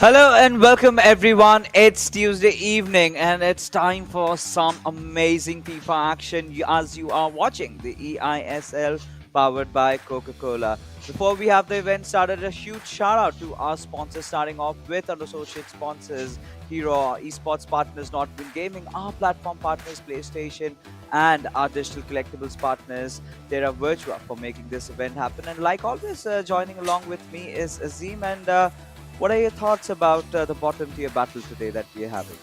Hello and welcome everyone. It's Tuesday evening and it's time for some amazing FIFA action as you are watching the eISL powered by Coca-Cola. Before we have the event started, a huge shout out to our sponsors, starting off with our associate sponsors, Hero, our esports partners, Notwin Gaming, our platform partners, PlayStation, and our digital collectibles partners, Terra Virtua, for making this event happen. And like always, joining along with me is Azim and what are your thoughts about the bottom tier battle today that we're having?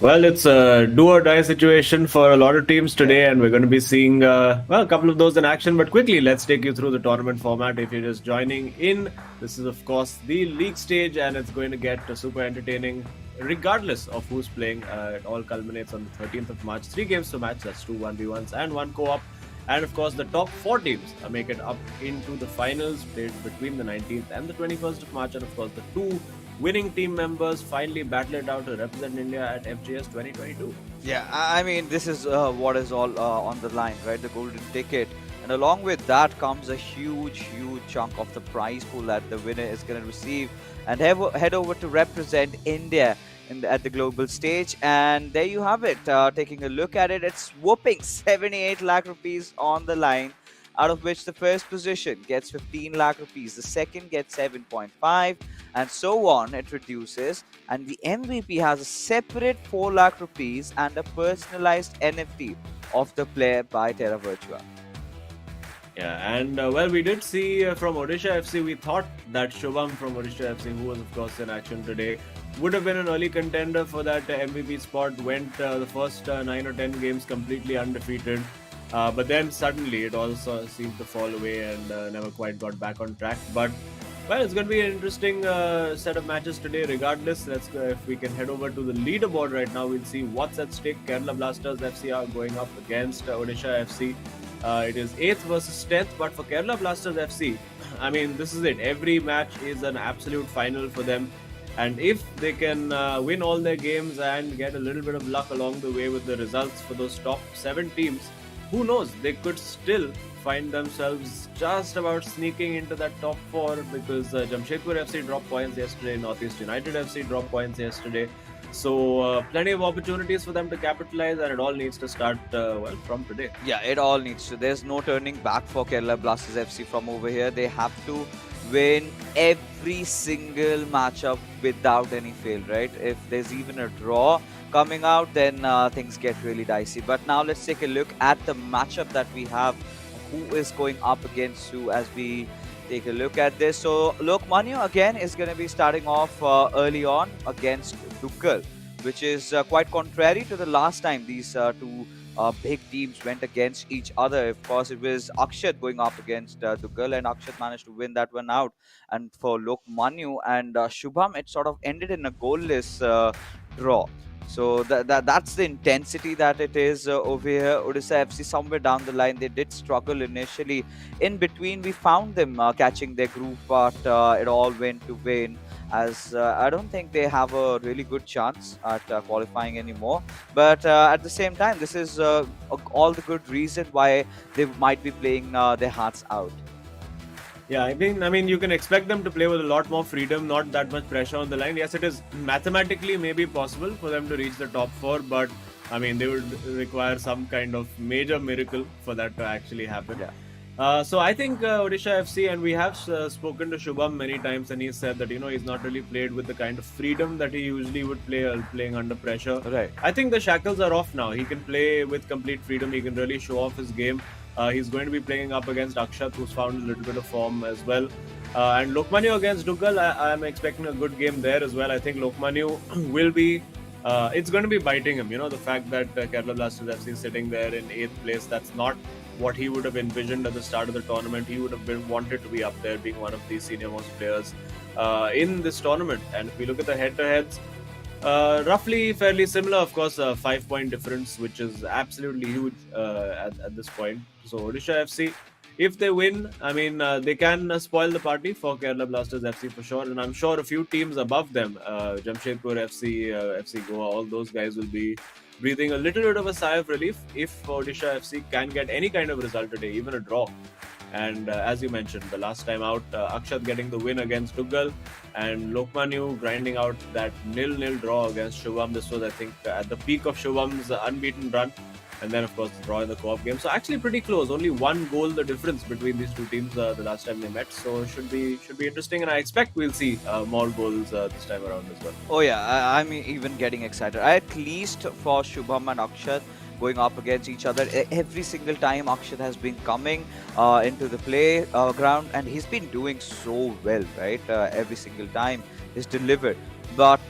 Well, it's a do or die situation for a lot of teams Yeah. today, and we're going to be seeing a couple of those in action. But quickly, let's take you through the tournament format. If you're just joining in, this is, of course, the league stage, and it's going to get super entertaining regardless of who's playing. It all culminates on the 13th of March. 3 games to match, that's 2 1v1s and 1 co op. And of course, the top 4 teams make it up into the finals played between the 19th and the 21st of March. And of course, the 2 winning team members finally battle it out to represent India at FGS 2022. Yeah, I mean, this is what is all on the line, right? The golden ticket. And along with that comes a huge chunk of the prize pool that the winner is going to receive and head over to represent India at the global stage. And there you have it. Taking a look at it, it's whooping 78 lakh rupees on the line, out of which the first position gets 15 lakh rupees, the second gets 7.5, and so on. It reduces, and the MVP has a separate 4 lakh rupees and a personalized NFT of the player by Terra Virtua. Yeah, and well, we did see from Odisha FC, we thought that Shubham from Odisha FC, who was of course in action today, would have been an early contender for that MVP spot. Went the first 9 or 10 games completely undefeated. But then suddenly it also seemed to fall away and never quite got back on track. But well, it's going to be an interesting set of matches today. Regardless, let's go, if we can head over to the leaderboard right now, we'll see what's at stake. Kerala Blasters FC are going up against Odisha FC. It is 8th versus 10th, but for Kerala Blasters FC, I mean, this is it. Every match is an absolute final for them. And if they can win all their games and get a little bit of luck along the way with the results for those top 7 teams, who knows, they could still find themselves just about sneaking into that top 4, because Jamshedpur FC dropped points yesterday, Northeast United FC dropped points yesterday. So plenty of opportunities for them to capitalize, and it all needs to start from today. Yeah, it all needs to. There's no turning back for Kerala Blasters FC from over here. They have to win every single matchup without any fail, right? If there's even a draw coming out, then things get really dicey. But now let's take a look at the matchup that we have. Who is going up against who as we take a look at this? So Lokmanya again is going to be starting off early on against Duggal, which is quite contrary to the last time these two big teams went against each other. Of course, it was Akshat going up against Duggal, and Akshat managed to win that one out. And for Lokmanya and Shubham, it sort of ended in a goalless draw. So that's the intensity that it is over here. Odisha FC, somewhere down the line, they did struggle initially. In between, we found them catching their groove, but it all went to vain, as I don't think they have a really good chance at qualifying anymore. But at the same time, this is all the good reason why they might be playing their hearts out. Yeah, I mean, you can expect them to play with a lot more freedom, not that much pressure on the line. Yes, it is mathematically maybe possible for them to reach the top 4, but I mean, they would require some kind of major miracle for that to actually happen. Yeah. So I think Odisha FC, and we have spoken to Shubham many times, and he said that he's not really played with the kind of freedom that he usually would play playing under pressure. Right. I think the shackles are off now. He can play with complete freedom. He can really show off his game. He's going to be playing up against Akshat, who's found a little bit of form as well. And Lokmanya against Duggal, I'm expecting a good game there as well. I think Lokmanya will be, it's going to be biting him. The fact that Kerala Blasters FC is sitting there in 8th place, that's not what he would have envisioned at the start of the tournament. He would have wanted to be up there, being one of the senior most players in this tournament. And if we look at the head-to-heads, roughly fairly similar, of course, a 5-point difference, which is absolutely huge at this point. So Odisha FC, if they win, I mean, they can spoil the party for Kerala Blasters FC for sure. And I'm sure a few teams above them, Jamshedpur FC, FC Goa, all those guys will be breathing a little bit of a sigh of relief if Odisha FC can get any kind of result today, even a draw. And as you mentioned, the last time out, Akshat getting the win against Duggal, and Lokmanu grinding out that nil-nil draw against Shubham. This was, I think, at the peak of Shubham's unbeaten run. And then, of course, the draw in the co-op game. So actually pretty close. Only one goal the difference between these two teams the last time they met. So should be interesting. And I expect we'll see more goals this time around as well. Oh yeah, I'm even getting excited. At least for Shubham and Akshat going up against each other, every single time Akshat has been coming into the play ground, and he's been doing so well, right? Every single time he's delivered. But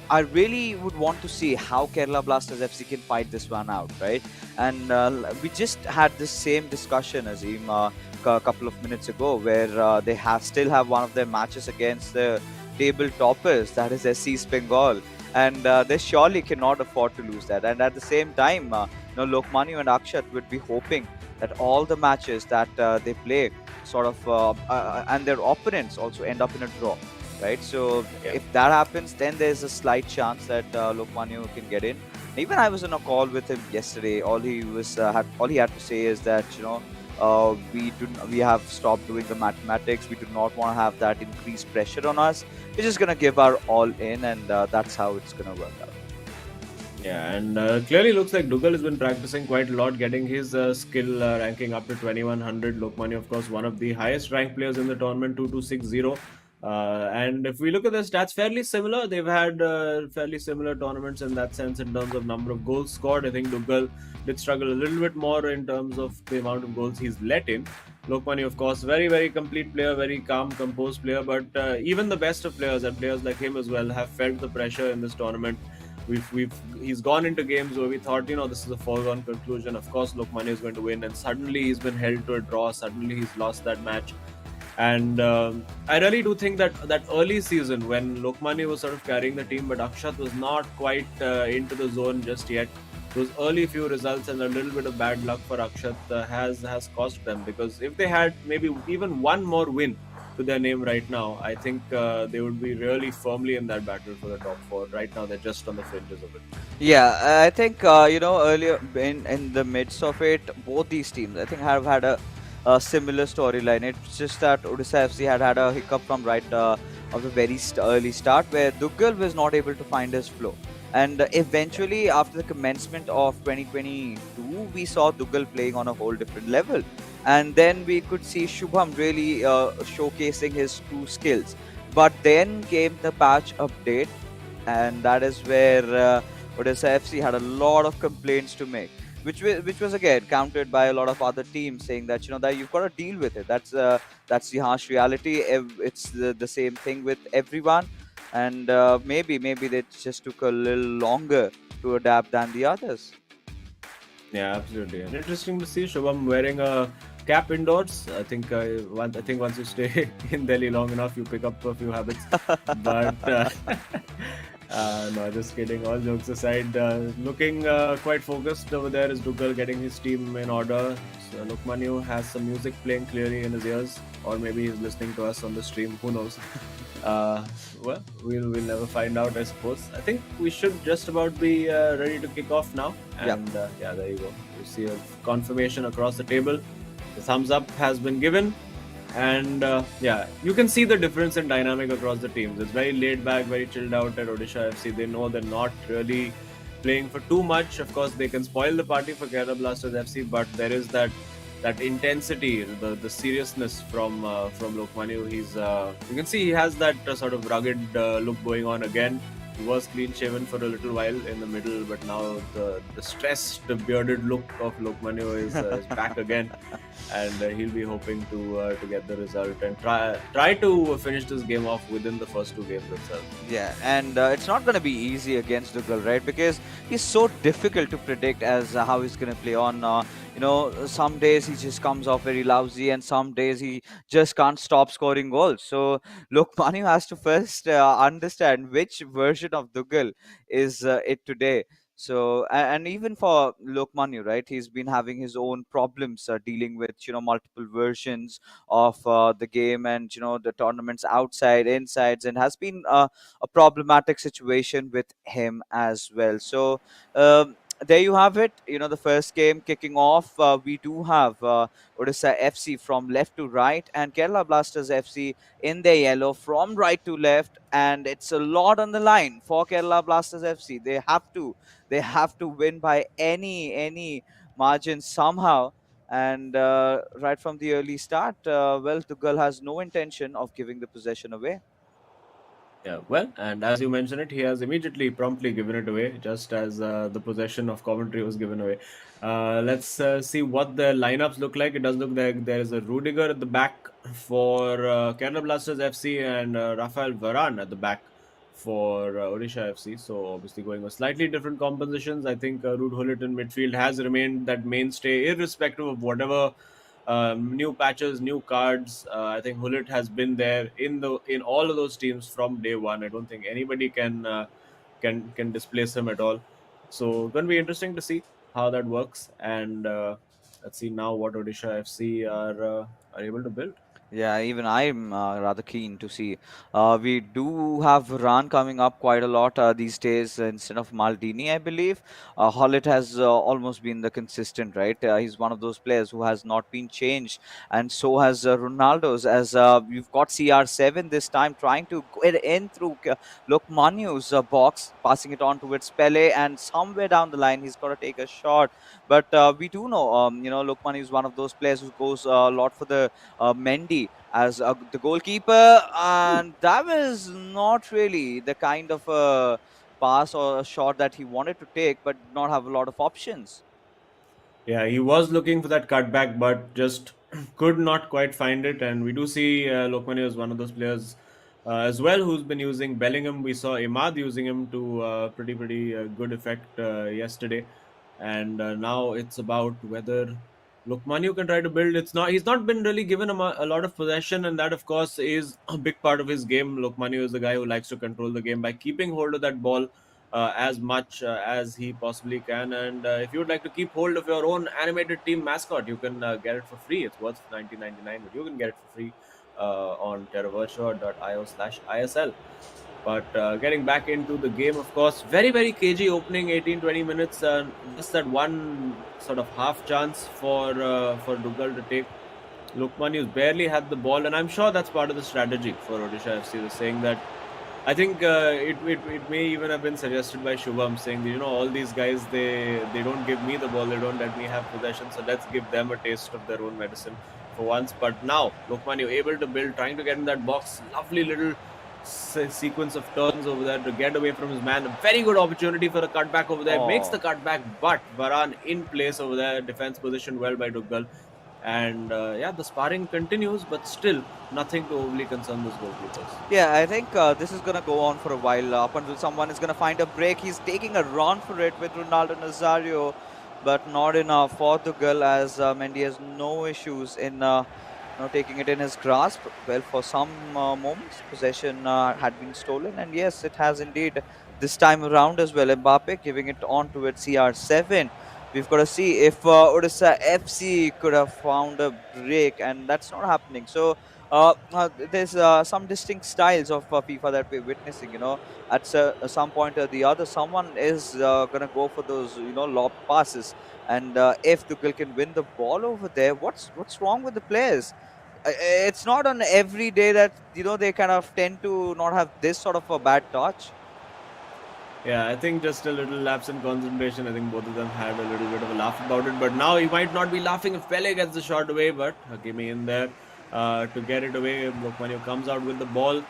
I really would want to see how Kerala Blasters FC can fight this one out, right? And we just had this same discussion, Azim, a couple of minutes ago, where they have still have one of their matches against the table toppers, that is SC East Bengal, and they surely cannot afford to lose that. And at the same time, Lokmanu and Akshat would be hoping that all the matches that they play, and their opponents also end up in a draw, right? So Yeah. if that happens, then there's a slight chance that Lokmanu can get in. Even I was on a call with him yesterday. All he had to say is that we have stopped doing the mathematics. We do not want to have that increased pressure on us. We're just gonna give our all in, and that's how it's gonna work out. Yeah, and clearly looks like Dougal has been practicing quite a lot, getting his skill ranking up to 2100. Lokmani, of course, one of the highest ranked players in the tournament, 2260. And if we look at the stats, fairly similar. They've had fairly similar tournaments in that sense in terms of number of goals scored. I think Dougal did struggle a little bit more in terms of the amount of goals he's let in. Lokmani, of course, very, very complete player, very calm, composed player. But even the best of players and players like him as well have felt the pressure in this tournament. He's gone into games where we thought, this is a foregone conclusion. Of course, Lokmani is going to win, and suddenly he's been held to a draw. Suddenly he's lost that match, and I really do think that early season when Lokmani was sort of carrying the team, but Akshat was not quite into the zone just yet. Those early few results and a little bit of bad luck for Akshat has cost them, because if they had maybe even one more win to their name right now, I think they would be really firmly in that battle for the top four. Right now, they're just on the fringes of it. Yeah, I think earlier in the midst of it, both these teams I think have had a similar storyline. It's just that Odisha FC had a hiccup from right of the very early start, where Duggal was not able to find his flow. And eventually, after the commencement of 2022, we saw Duggal playing on a whole different level. And then we could see Shubham really showcasing his true skills. But then came the patch update, and that is where Odisha FC had a lot of complaints to make, which was again countered by a lot of other teams, saying that that you've got to deal with it. That's the harsh reality. It's the same thing with everyone, and maybe they just took a little longer to adapt than the others. Yeah, absolutely. And interesting to see Shubham wearing a cap indoors. I think once you stay in Delhi long enough, you pick up a few habits. But no, just kidding. All jokes aside, looking quite focused over there is Duggal getting his team in order. So Lokmanu has some music playing clearly in his ears, or maybe he's listening to us on the stream. Who knows? Uh, well, we'll never find out, I suppose. I think we should just about be ready to kick off now. Yeah. And yeah, there you go. You see a confirmation across the table. The thumbs up has been given. And yeah, you can see the difference in dynamic across the teams. It's very laid back, very chilled out at Odisha FC. They know they're not really playing for too much. Of course, they can spoil the party for Kerala Blasters FC, but there is that intensity, the seriousness from Lokmanu. You can see he has that sort of rugged look going on again. He was clean shaven for a little while in the middle, but now the stressed, bearded look of Lokmanu is back again, and he'll be hoping to get the result and try to finish this game off within the first two games itself. Yeah, and it's not going to be easy against Duggal, right? Because he's so difficult to predict as how he's going to play on. Some days he just comes off very lousy, and some days he just can't stop scoring goals. So Lokmanu has to first understand which version of Duggal is it today. So and even for Lokmanu, right, he's been having his own problems dealing with multiple versions of the game, and the tournaments outside, insides, and has been a problematic situation with him as well. So there you have it. The first game kicking off. We do have Odisha FC from left to right, and Kerala Blasters FC in their yellow from right to left. And it's a lot on the line for Kerala Blasters FC. They have to win by any margin somehow. And right from the early start, well, Tugal has no intention of giving the possession away. Yeah, well, and as you mentioned it, he has immediately, promptly given it away, just as the possession of Coventry was given away. Let's see what the lineups look like. It does look like there is a Rudiger at the back for Kerala Blasters FC and Rafael Varane at the back for Odisha FC. So obviously going with slightly different compositions. I think Ruud Gullit in midfield has remained that mainstay, irrespective of whatever new patches, new cards. I think Hullet has been there in all of those teams from day one. I don't think anybody can displace him at all. So going to be interesting to see how that works. And let's see now what Odisha FC are able to build. Yeah, even I'm rather keen to see. We do have Varane coming up quite a lot these days instead of Maldini, I believe. Hollett has almost been the consistent, right? He's one of those players who has not been changed, and so has Ronaldo's. As you've got CR7 this time trying to get in through Lokmanu's box, passing it on towards Pele, and somewhere down the line he's got to take a shot. But we do know, Lokmanu is one of those players who goes a lot for the Mendy as the goalkeeper, and that was not really the kind of a pass or a shot that he wanted to take, but did not have a lot of options. Yeah, he was looking for that cutback, but just could not quite find it. And we do see Lokmani as one of those players as well who's been using Bellingham. We saw Imad using him to pretty good effect yesterday. And now it's about whether Lokmani can try to build. He's not been really given a lot of possession, and that of course is a big part of his game. Lokmani is the guy who likes to control the game by keeping hold of that ball as much as he possibly can. And if you would like to keep hold of your own animated team mascot, you can get it for free. It's worth 19.99, but you can get it for free on terravirtua.io/ISL. But getting back into the game, of course, very cagey opening 18-20 minutes. Just that one sort of half chance for Dugal to take. Lukmanius barely had the ball, and I'm sure that's part of the strategy for Odisha FC. They're saying that I think it may even have been suggested by Shubham, saying that, all these guys, they don't give me the ball, they don't let me have possession, so let's give them a taste of their own medicine for once. But now Lokman, you're able to build, trying to get in that box, lovely little sequence of turns over there to get away from his man. A very good opportunity for a cutback over there. Makes the cutback, but Varane in place over there, defense positioned well by Duggal. And the sparring continues, but still nothing to overly concern those goalkeepers. Yeah, I think this is going to go on for a while up until someone is going to find a break. He's taking a run for it with Ronaldo Nazario, but not enough for Tugal, as Mendy has no issues in taking it in his grasp. Well, for some moments, possession had been stolen, and yes, it has indeed this time around as well. Mbappe giving it on to its CR7. We've got to see if Odisha FC could have found a break, and that's not happening. So there's some distinct styles of FIFA that we're witnessing. At some point or the other, someone is gonna go for those lob passes, and if Tuchel can win the ball over there, what's wrong with the players? It's not on every day that they kind of tend to not have this sort of a bad touch. Yeah, I think just a little lapse in concentration. I think both of them had a little bit of a laugh about it. But now he might not be laughing if Pele gets the shot away. But Hakimi in there to get it away. Lokmanio comes out with the ball.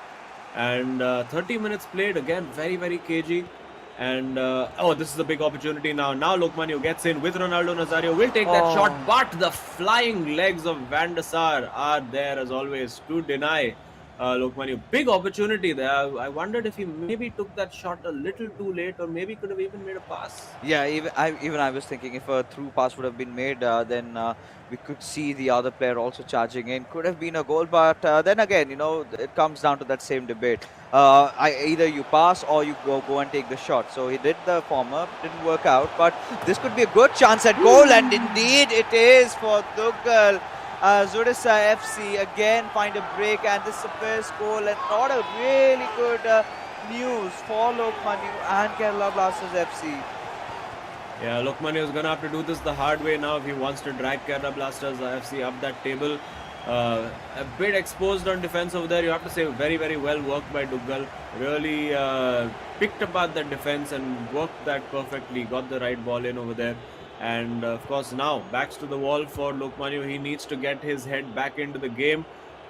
And 30 minutes played. Again, very cagey. And this is a big opportunity now. Now Lokmanio gets in with Ronaldo Nazario. Will take that shot. But the flying legs of Van der Sar are there as always to deny Lokmani. Big opportunity there. I wondered if he maybe took that shot a little too late, or maybe could have even made a pass. Yeah, even I was thinking if a through pass would have been made, then we could see the other player also charging in. Could have been a goal, but then again, it comes down to that same debate. Either you pass or you go and take the shot. So he did the former, didn't work out, but this could be a good chance at goal, and indeed it is for Tuchel. Odisha FC again find a break, and this is the first goal, and not a really good news for Lokmanu and Kerala Blasters FC. Yeah, Lokmanya is going to have to do this the hard way now if he wants to drag Kerala Blasters FC up that table. A bit exposed on defense over there. You have to say very, very well worked by Duggal. Really picked apart that defense and worked that perfectly. Got the right ball in over there. And of course, now backs to the wall for Lokmanya. He needs to get his head back into the game.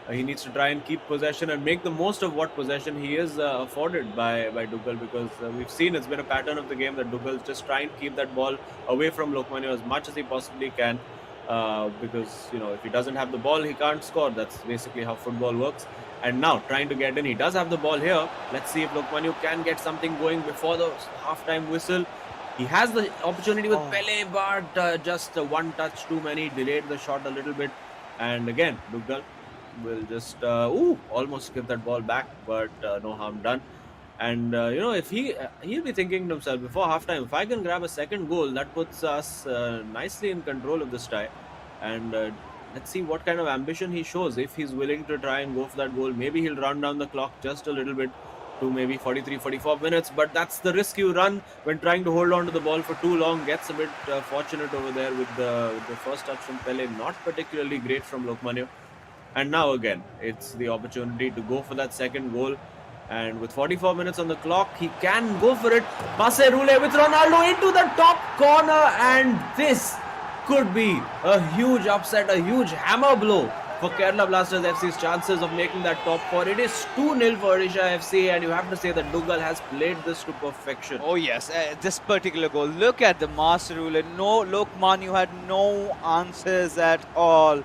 He needs to try and keep possession and make the most of what possession he is afforded by Duggal, because we've seen it's been a pattern of the game that Duggal's just trying to keep that ball away from Lokmanya as much as he possibly can, because if he doesn't have the ball, he can't score. That's basically how football works. And now trying to get in, he does have the ball here. Let's see if Lokmanya can get something going before the half-time whistle. He has the opportunity with Pele, but just one touch too many, delayed the shot a little bit. And again, Duggal will just almost give that ball back, but no harm done. And if he'll be thinking to himself before halftime, if I can grab a second goal, that puts us nicely in control of this tie. And let's see what kind of ambition he shows. If he's willing to try and go for that goal, maybe he'll run down the clock just a little bit to maybe 43 44 minutes, but that's the risk you run when trying to hold on to the ball for too long. Gets a bit fortunate over there with the first touch from Pele, not particularly great from Lokmanya. And now again, it's the opportunity to go for that second goal. And with 44 minutes on the clock, he can go for it. Passe roulé with Ronaldo into the top corner. And this could be a huge upset, a huge hammer blow for Kerala Blasters FC's chances of making that top four. It is 2-0 for Odisha FC, and you have to say that Duggal has played this to perfection. Oh yes, this particular goal. Look at the master ruler. No, Lokman, had no answers at all.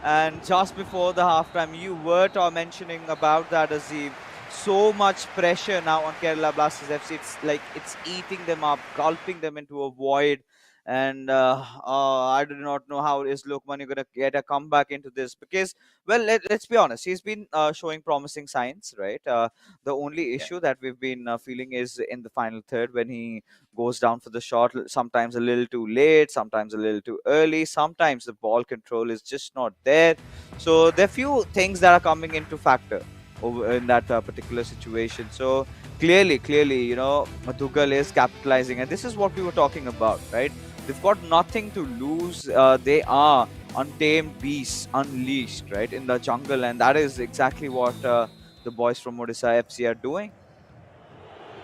And just before the halftime, you were mentioning about that, Azim. So much pressure now on Kerala Blasters FC. It's like it's eating them up, gulping them into a void. And I do not know how is Lokman going to get a comeback into this, because, well, let's be honest, he's been showing promising signs, right? The only issue that we've been feeling is in the final third, when he goes down for the shot, sometimes a little too late, sometimes a little too early, sometimes the ball control is just not there. So there are few things that are coming into factor over in that particular situation. So clearly, Duggal is capitalizing, and this is what we were talking about, right? They've got nothing to lose. They are untamed beasts unleashed, right, in the jungle, and that is exactly what the boys from Odisha FC are doing.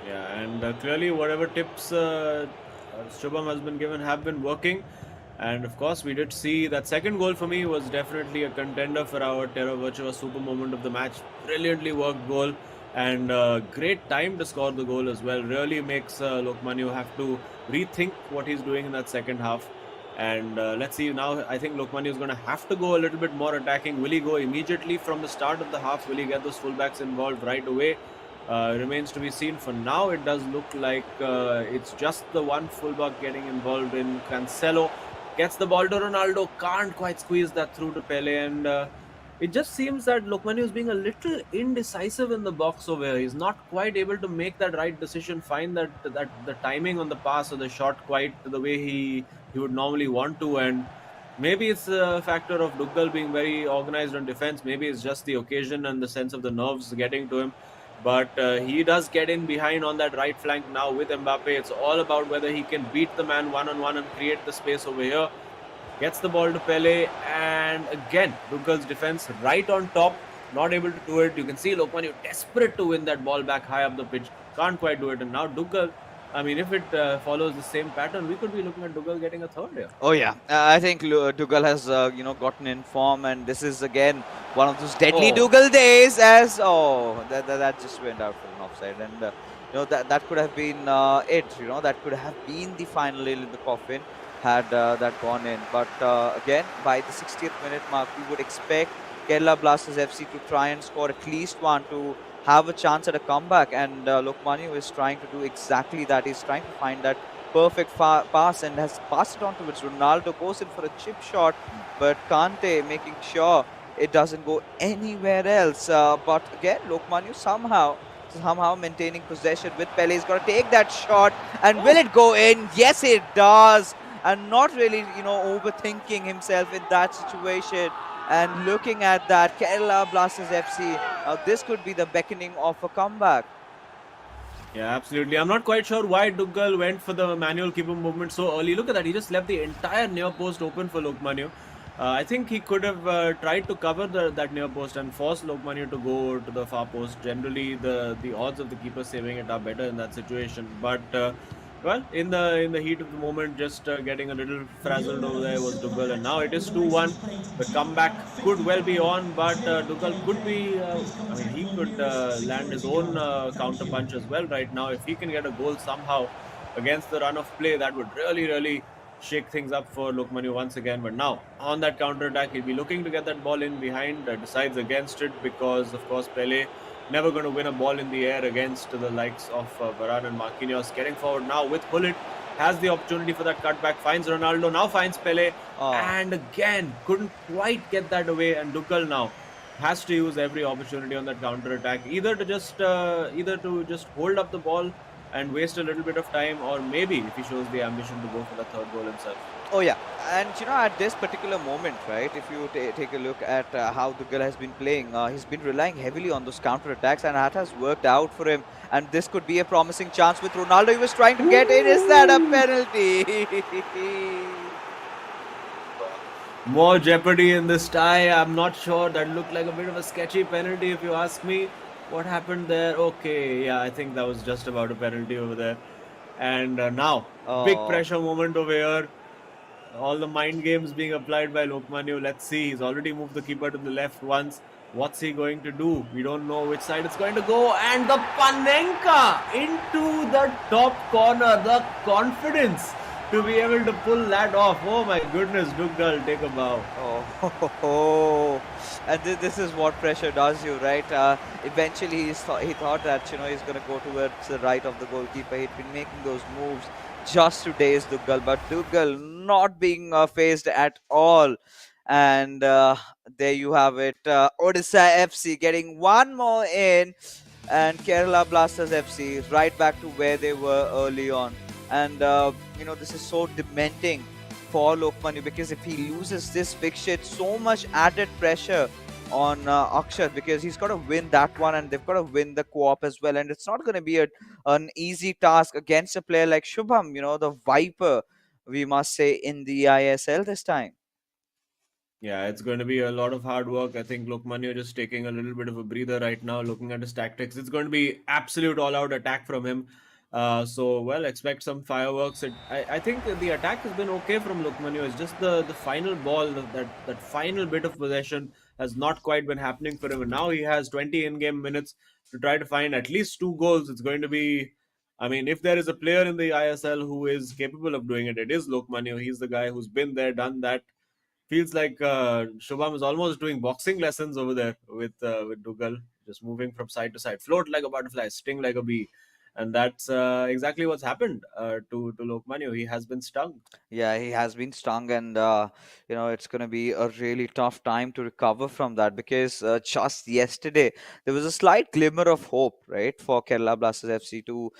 Yeah, and clearly whatever tips Shubham has been given have been working. And of course, we did see that second goal for me was definitely a contender for our Terra Virtua super moment of the match. Brilliantly worked goal, and great time to score the goal as well. Really makes Lokmanya have to rethink what he's doing in that second half. And let's see now. I think Lokmanya is going to have to go a little bit more attacking. Will he go immediately from the start of the half? Will he get those fullbacks involved right away? Remains to be seen. For now, it does look like it's just the one fullback getting involved in Cancelo. Gets the ball to Ronaldo, can't quite squeeze that through to Pele, and it just seems that Lokmanya is being a little indecisive in the box over here. He's not quite able to make that right decision, find that the timing on the pass or the shot quite the way he would normally want to. And maybe it's a factor of Duggal being very organized on defense. Maybe it's just the occasion and the sense of the nerves getting to him. But he does get in behind on that right flank now with Mbappe. It's all about whether he can beat the man one-on-one and create the space over here. Gets the ball to Pele, and again, Duggal's defense right on top, not able to do it. You can see Lokmanya desperate to win that ball back high up the pitch. Can't quite do it. And now Duggal, I mean, if it follows the same pattern, we could be looking at Duggal getting a third here. Oh yeah, I think Duggal has gotten in form, and this is again one of those deadly Duggal days. As that just went out for an offside, and that could have been it. That could have been the final nail in the coffin had that gone in. But again, by the 60th minute mark, we would expect Kerala Blasters FC to try and score at least one to have a chance at a comeback, and Lokmanya is trying to do exactly that. He's trying to find that perfect pass and has passed it on to it. Ronaldo goes in for a chip shot, but Kante making sure it doesn't go anywhere else. But again, Lokmanya somehow maintaining possession with Pele. He's got to take that shot, and will it go in? Yes, it does. And not really, overthinking himself in that situation. And looking at that, Kerala Blasters FC, this could be the beckoning of a comeback. Yeah, absolutely. I'm not quite sure why Duggal went for the manual keeper movement so early. Look at that. He just left the entire near post open for Lokmanu. I think he could have tried to cover that near post and force Lokmanu to go to the far post. Generally, the odds of the keeper saving it are better in that situation. But well, in the heat of the moment, just getting a little frazzled over there was Duggal, and now it is 2-1. The comeback could well be on, but Duggal could be. I mean, he could land his own counter punch as well right now. If he can get a goal somehow against the run of play, that would really, really shake things up for Lokmanu once again. But now, on that counter attack, he'll be looking to get that ball in behind, decides against it because, of course, Pele never going to win a ball in the air against the likes of Varane and Marquinhos. Getting forward now with Pullet, has the opportunity for that cutback, finds Ronaldo, now finds Pele, and again couldn't quite get that away. And Duggal now has to use every opportunity on that counter attack, either to just hold up the ball and waste a little bit of time, or maybe if he shows the ambition to go for the third goal himself. Oh yeah, and at this particular moment, right? If you take a look at how Dugal has been playing, he's been relying heavily on those counter attacks, and that has worked out for him. And this could be a promising chance with Ronaldo. He was trying to get in. Is that a penalty? More jeopardy in this tie. I'm not sure. That looked like a bit of a sketchy penalty, if you ask me. What happened there? Okay, yeah, I think that was just about a penalty over there. And now, big pressure moment over here. All the mind games being applied by Lokmanu. Let's see. He's already moved the keeper to the left once. What's he going to do? We don't know which side it's going to go. And the Panenka into the top corner. The confidence to be able to pull that off. Oh my goodness, Duggal, take a bow. Oh, and this is what pressure does you, right? Eventually, he thought that he's going to go towards the right of the goalkeeper. He'd been making those moves just to daze Duggal, but Duggal not being phased at all. And there you have it. Odisha FC getting one more in, and Kerala Blasters FC is right back to where they were early on. And this is so dementing for Lokmanu, because if he loses this fixture, it's so much added pressure on Akshat, because he's got to win that one, and they've got to win the co-op as well. And it's not going to be an easy task against a player like Shubham, the Viper, we must say, in the eISL this time. Yeah, it's going to be a lot of hard work. I think Lokmanu just taking a little bit of a breather right now, looking at his tactics. It's going to be absolute all-out attack from him. Well, expect some fireworks. I think the attack has been okay from Lokmanu. It's just the final ball, that final bit of possession has not quite been happening for him. And now he has 20 in-game minutes to try to find at least 2 goals. It's going to be, I mean, if there is a player in the eISL who is capable of doing it, it is Lokmanu. He's the guy who's been there, done that. Feels like Shubham is almost doing boxing lessons over there with Duggal, just moving from side to side, float like a butterfly, sting like a bee, and that's exactly what's happened to Lokmanu. He has been stung. Yeah, he has been stung, and it's going to be a really tough time to recover from that, because just yesterday there was a slight glimmer of hope, right, for Kerala Blasters FC to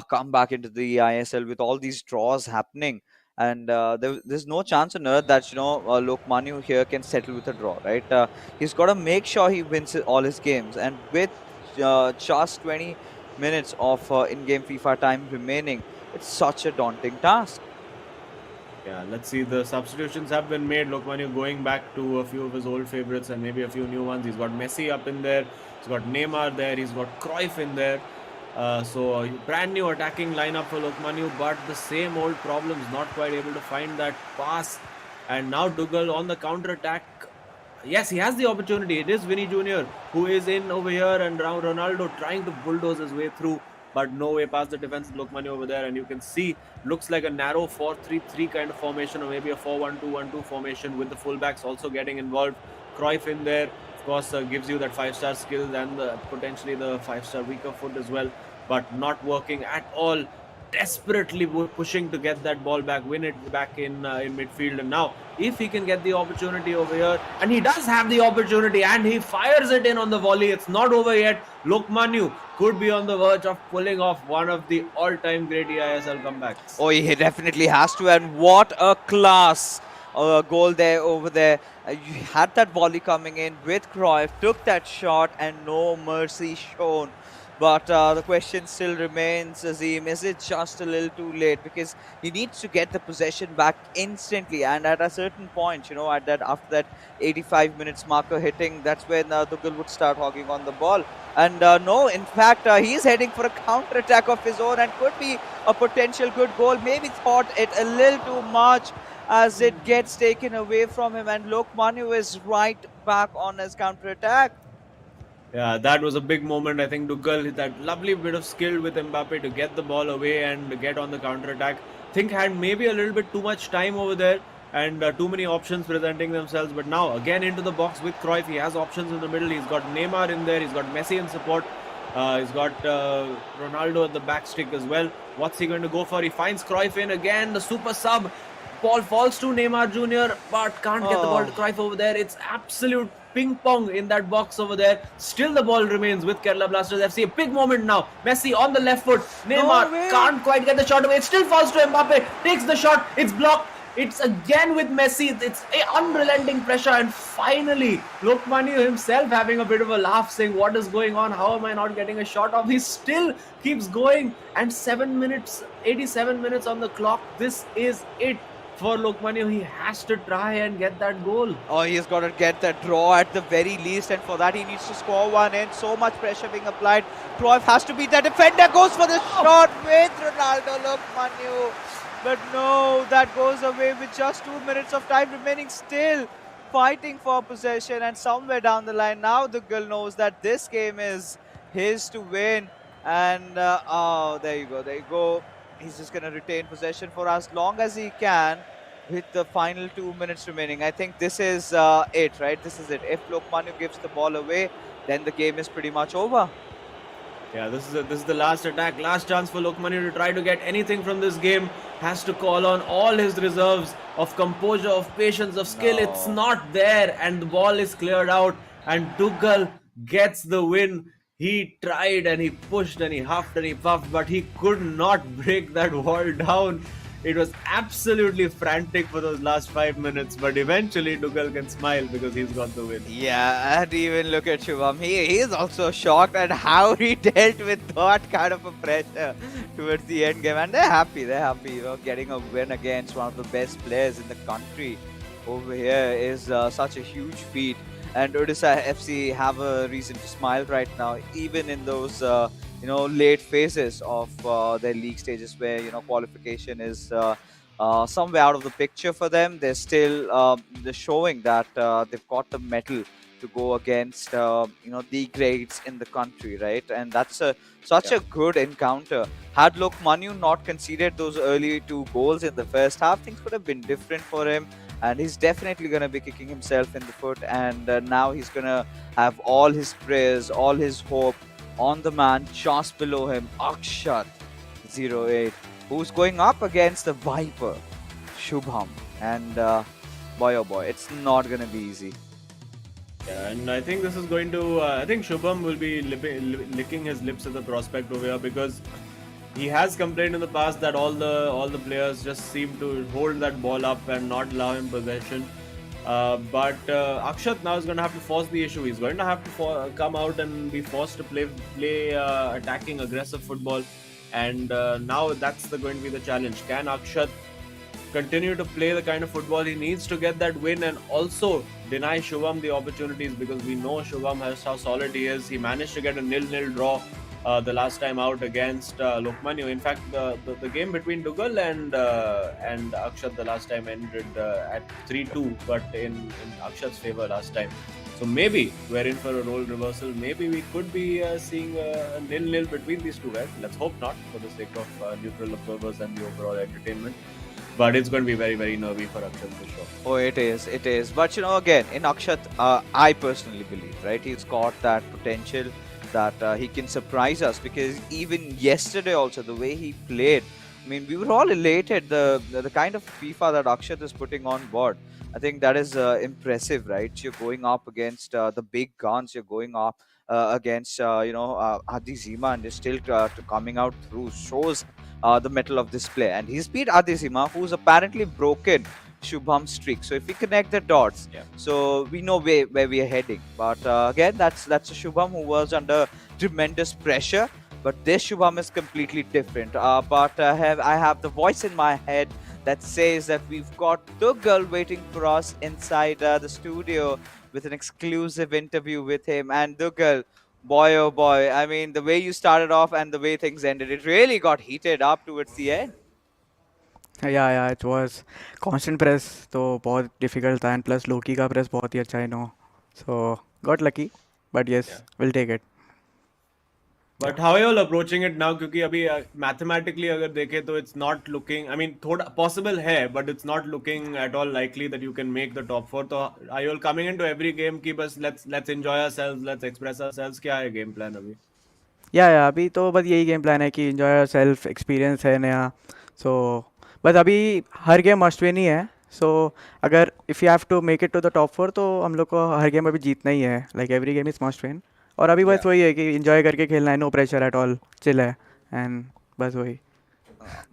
come back into the ISL with all these draws happening. And there's no chance on earth that Lokmanu here can settle with a draw, right? He's got to make sure he wins all his games, and with just 20 minutes of in-game FIFA time remaining, it's such a daunting task. Yeah, let's see. The substitutions have been made. Lokmanu going back to a few of his old favorites and maybe a few new ones. He's got Messi up in there. He's got Neymar there. He's got Cruyff in there. So a brand new attacking lineup for Lokmanu, but the same old problems. Not quite able to find that pass. And now Duggal on the counter attack. Yes, he has the opportunity. It is Vinny Jr. who is in over here, and Ronaldo trying to bulldoze his way through, but no way past the defense of Lokmanu over there. And you can see, looks like a narrow 4-3-3 kind of formation, or maybe a 4-1-2-1-2 formation with the fullbacks also getting involved. Cruyff in there, of course, gives you that 5-star skill and potentially the 5-star weaker foot as well, but not working at all. Desperately pushing to get that ball back, win it back in midfield. And now, if he can get the opportunity over here, and he does have the opportunity, and he fires it in on the volley, it's not over yet. Lokmanu could be on the verge of pulling off one of the all-time great eISL comebacks. Oh, he definitely has to, and what a class goal there over there. You had that volley coming in with Cruyff, took that shot, and no mercy shown But the question still remains, Azim, is it just a little too late? Because he needs to get the possession back instantly, and at a certain point, at that after that 85 minutes marker hitting, that's when Tuchel would start hogging on the ball. And no, in fact, he's heading for a counter attack of his own and could be a potential good goal. Maybe thought it a little too much as it gets taken away from him, and Lokmanu is right back on his counter attack. Yeah, that was a big moment. I think Tuchel, that lovely bit of skill with Mbappe to get the ball away and get on the counter attack. Think had maybe a little bit too much time over there and too many options presenting themselves. But now again into the box with Cruyff. He has options in the middle. He's got Neymar in there. He's got Messi in support. He's got Ronaldo at the back stick as well. What's he going to go for? He finds Cruyff in again. The super sub. Ball falls to Neymar Jr. but can't get the ball to Cruyff over there. It's absolute ping pong in that box over there. Still the ball remains with Kerala Blasters FC. A big moment now. Messi on the left foot. Neymar can't quite get the shot away. It still falls to Mbappe. Takes the shot. It's blocked. It's again with Messi. It's unrelenting pressure. And finally, Lokmanu himself having a bit of a laugh, saying, what is going on? How am I not getting a shot off? He still keeps going. And 7 minutes, 87 minutes on the clock. This is it. For Lokmanu, he has to try and get that goal. Oh, he's got to get that draw at the very least, and for that he needs to score one in. So much pressure being applied. Cruyff has to be the defender, goes for the shot with Ronaldo Lokmanu. But no, that goes away with just 2 minutes of time remaining, still fighting for possession, and somewhere down the line now the girl knows that this game is his to win. And oh, there you go. He's just going to retain possession for as long as he can with the final 2 minutes remaining. I think this is it, right? This is it. If Lokmanu gives the ball away, then the game is pretty much over. Yeah, this is the last attack, last chance for Lokmanu to try to get anything from this game. Has to call on all his reserves of composure, of patience, of skill. No. It's not there, and the ball is cleared out, and Tuchel gets the win. He tried and he pushed and he huffed and he puffed, but he could not break that wall down. It was absolutely frantic for those last 5 minutes, but eventually Tuchel can smile because he's got the win. Yeah, and even look at Shubham. He is also shocked at how he dealt with that kind of a pressure towards the end game. And they're happy, getting a win against one of the best players in the country over here is such a huge feat. And Odisha FC have a reason to smile right now, even in those late phases of their league stages where qualification is somewhere out of the picture for them. They're still they're showing that they've got the mettle to go against the grades in the country, right? And that's such a good encounter. Had Lokmanu not conceded those early 2 goals in the first half, things could have been different for him. And he's definitely going to be kicking himself in the foot. And now he's going to have all his prayers, all his hope on the man just below him, Akshat 08, who's going up against the Viper, Shubham. And boy, oh boy, it's not going to be easy. Yeah, and I think this is going to... I think Shubham will be licking his lips at the prospect over here because he has complained in the past that all the players just seem to hold that ball up and not allow him possession. But Akshat now is going to have to force the issue. He's going to have to come out and be forced to play attacking, aggressive football. And now that's going to be the challenge. Can Akshat continue to play the kind of football he needs to get that win and also deny Shubham the opportunities? Because we know Shubham has how solid he is. He managed to get a 0-0 draw the last time out against Lokmanu. In fact, the game between Tuchel and Akshat the last time ended at 3-2, but in Akshat's favor last time. So maybe we're in for a role reversal. Maybe we could be seeing a 0-0 between these two guys. Let's hope not, for the sake of neutral observers and the overall entertainment. But it's going to be very, very nervy for Akshat for sure. Oh, it is. But again, in Akshat, I personally believe, right, he's got that potential that he can surprise us, because even yesterday also, the way he played, I mean, we were all elated. The kind of FIFA that Akshat is putting on board, I think that is impressive, right? You're going up against the big guns. You're going up against Adi Zima, and you're still coming out through. Shows the mettle of this player, and he's beat Adi Zima, who's apparently broken Shubham's streak. So if we connect the dots, Yeah. so we know where we are heading. But again, that's a Shubham who was under tremendous pressure. But this Shubham is completely different. But I have the voice in my head that says that we've got the girl waiting for us inside the studio with an exclusive interview with him. And the girl, boy oh boy, I mean, the way you started off and the way things ended, it really got heated up towards the end. या it was constant press तो बहुत difficult था and plus लोकी का press बहुत ही अच्छा है no so got lucky but yes Yeah. Will take it But how are you all approaching it now? क्योंकि अभी mathematically अगर देखें तो it's not looking. I mean, थोड़ा possible है, but it's not looking at all likely that you can make the top four. तो are you all coming into every game कि बस let's enjoy ourselves, let's express ourselves? क्या है game plan अभी? या अभी तो बस यही गेम प्लान है कि एंजॉय सेल्फ एक्सपीरियंस है नया सो बस अभी हर गेम मस्ट विन ही है सो अगर if you have to make it to the top four तो हम लोग को हर गेम अभी जीतना ही है like every game is must win और अभी बस Yeah. वही है कि एंजॉय करके खेलना है no pressure at all chill है एंड बस वही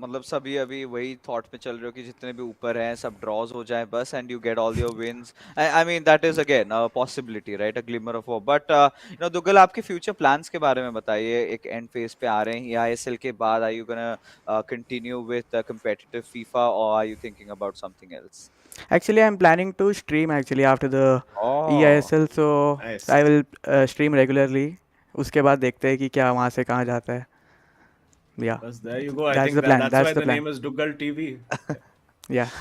मतलब सभी अभी वही थॉट पे चल रहे हो कि जितने भी ऊपर हैं सब ड्रॉज हो जाए बस and you get all your wins I mean that is again a possibility right a glimmer of hope but you know Duggal आपके फ्यूचर प्लान्स के बारे में बताइए एक एंड फेज पे आ रहे हैं ईआईएसएल के बाद are you gonna continue with competitive FIFA और are you thinking about something else Actually, I'm planning to stream actually after the oh eISL, so Nice. I will stream regularly. उसके बाद देखते हैं कि क्या वहाँ से कहाँ जाता है. Yeah, Bas there you go. I that's think the plan. that's That's why the the plan. name is Duggal TV. Yeah.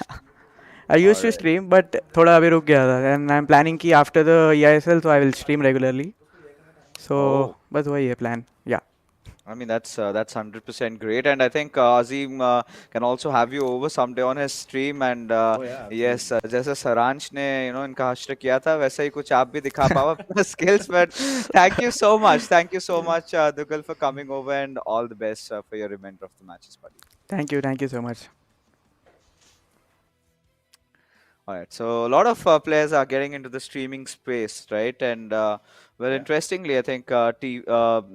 I used to alright stream, but थोड़ा अभी रुक गया था. And I'm planning कि after the eISL, so I will stream regularly. So ओह बस वही है plan. Yeah. I mean that's 100% great, and I think Azim can also have you over someday on his stream. And Oh yeah, yes, absolutely. जैसे सरांश ने इनका हश्र किया था, वैसा ही कुछ आप भी दिखा पाओ अपना skills. But thank you so much, Dugal, for coming over, and all the best for your remainder of the matches, buddy. Thank you so much. All right, so a lot of players are getting into the streaming space, right? And well, Yeah. interestingly, I think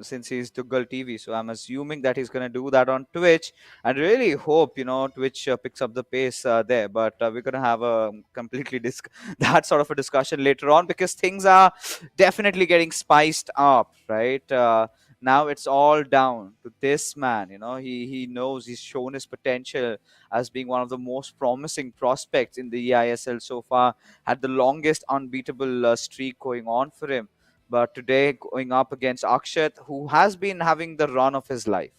since he's Duggal TV, so I'm assuming that he's going to do that on Twitch, and really hope Twitch picks up the pace there. But we're going to have a completely that sort of a discussion later on because things are definitely getting spiced up, right? Now it's all down to this man. He knows he's shown his potential as being one of the most promising prospects in the eISL so far, had the longest unbeatable streak going on for him. But today, going up against Akshat, who has been having the run of his life.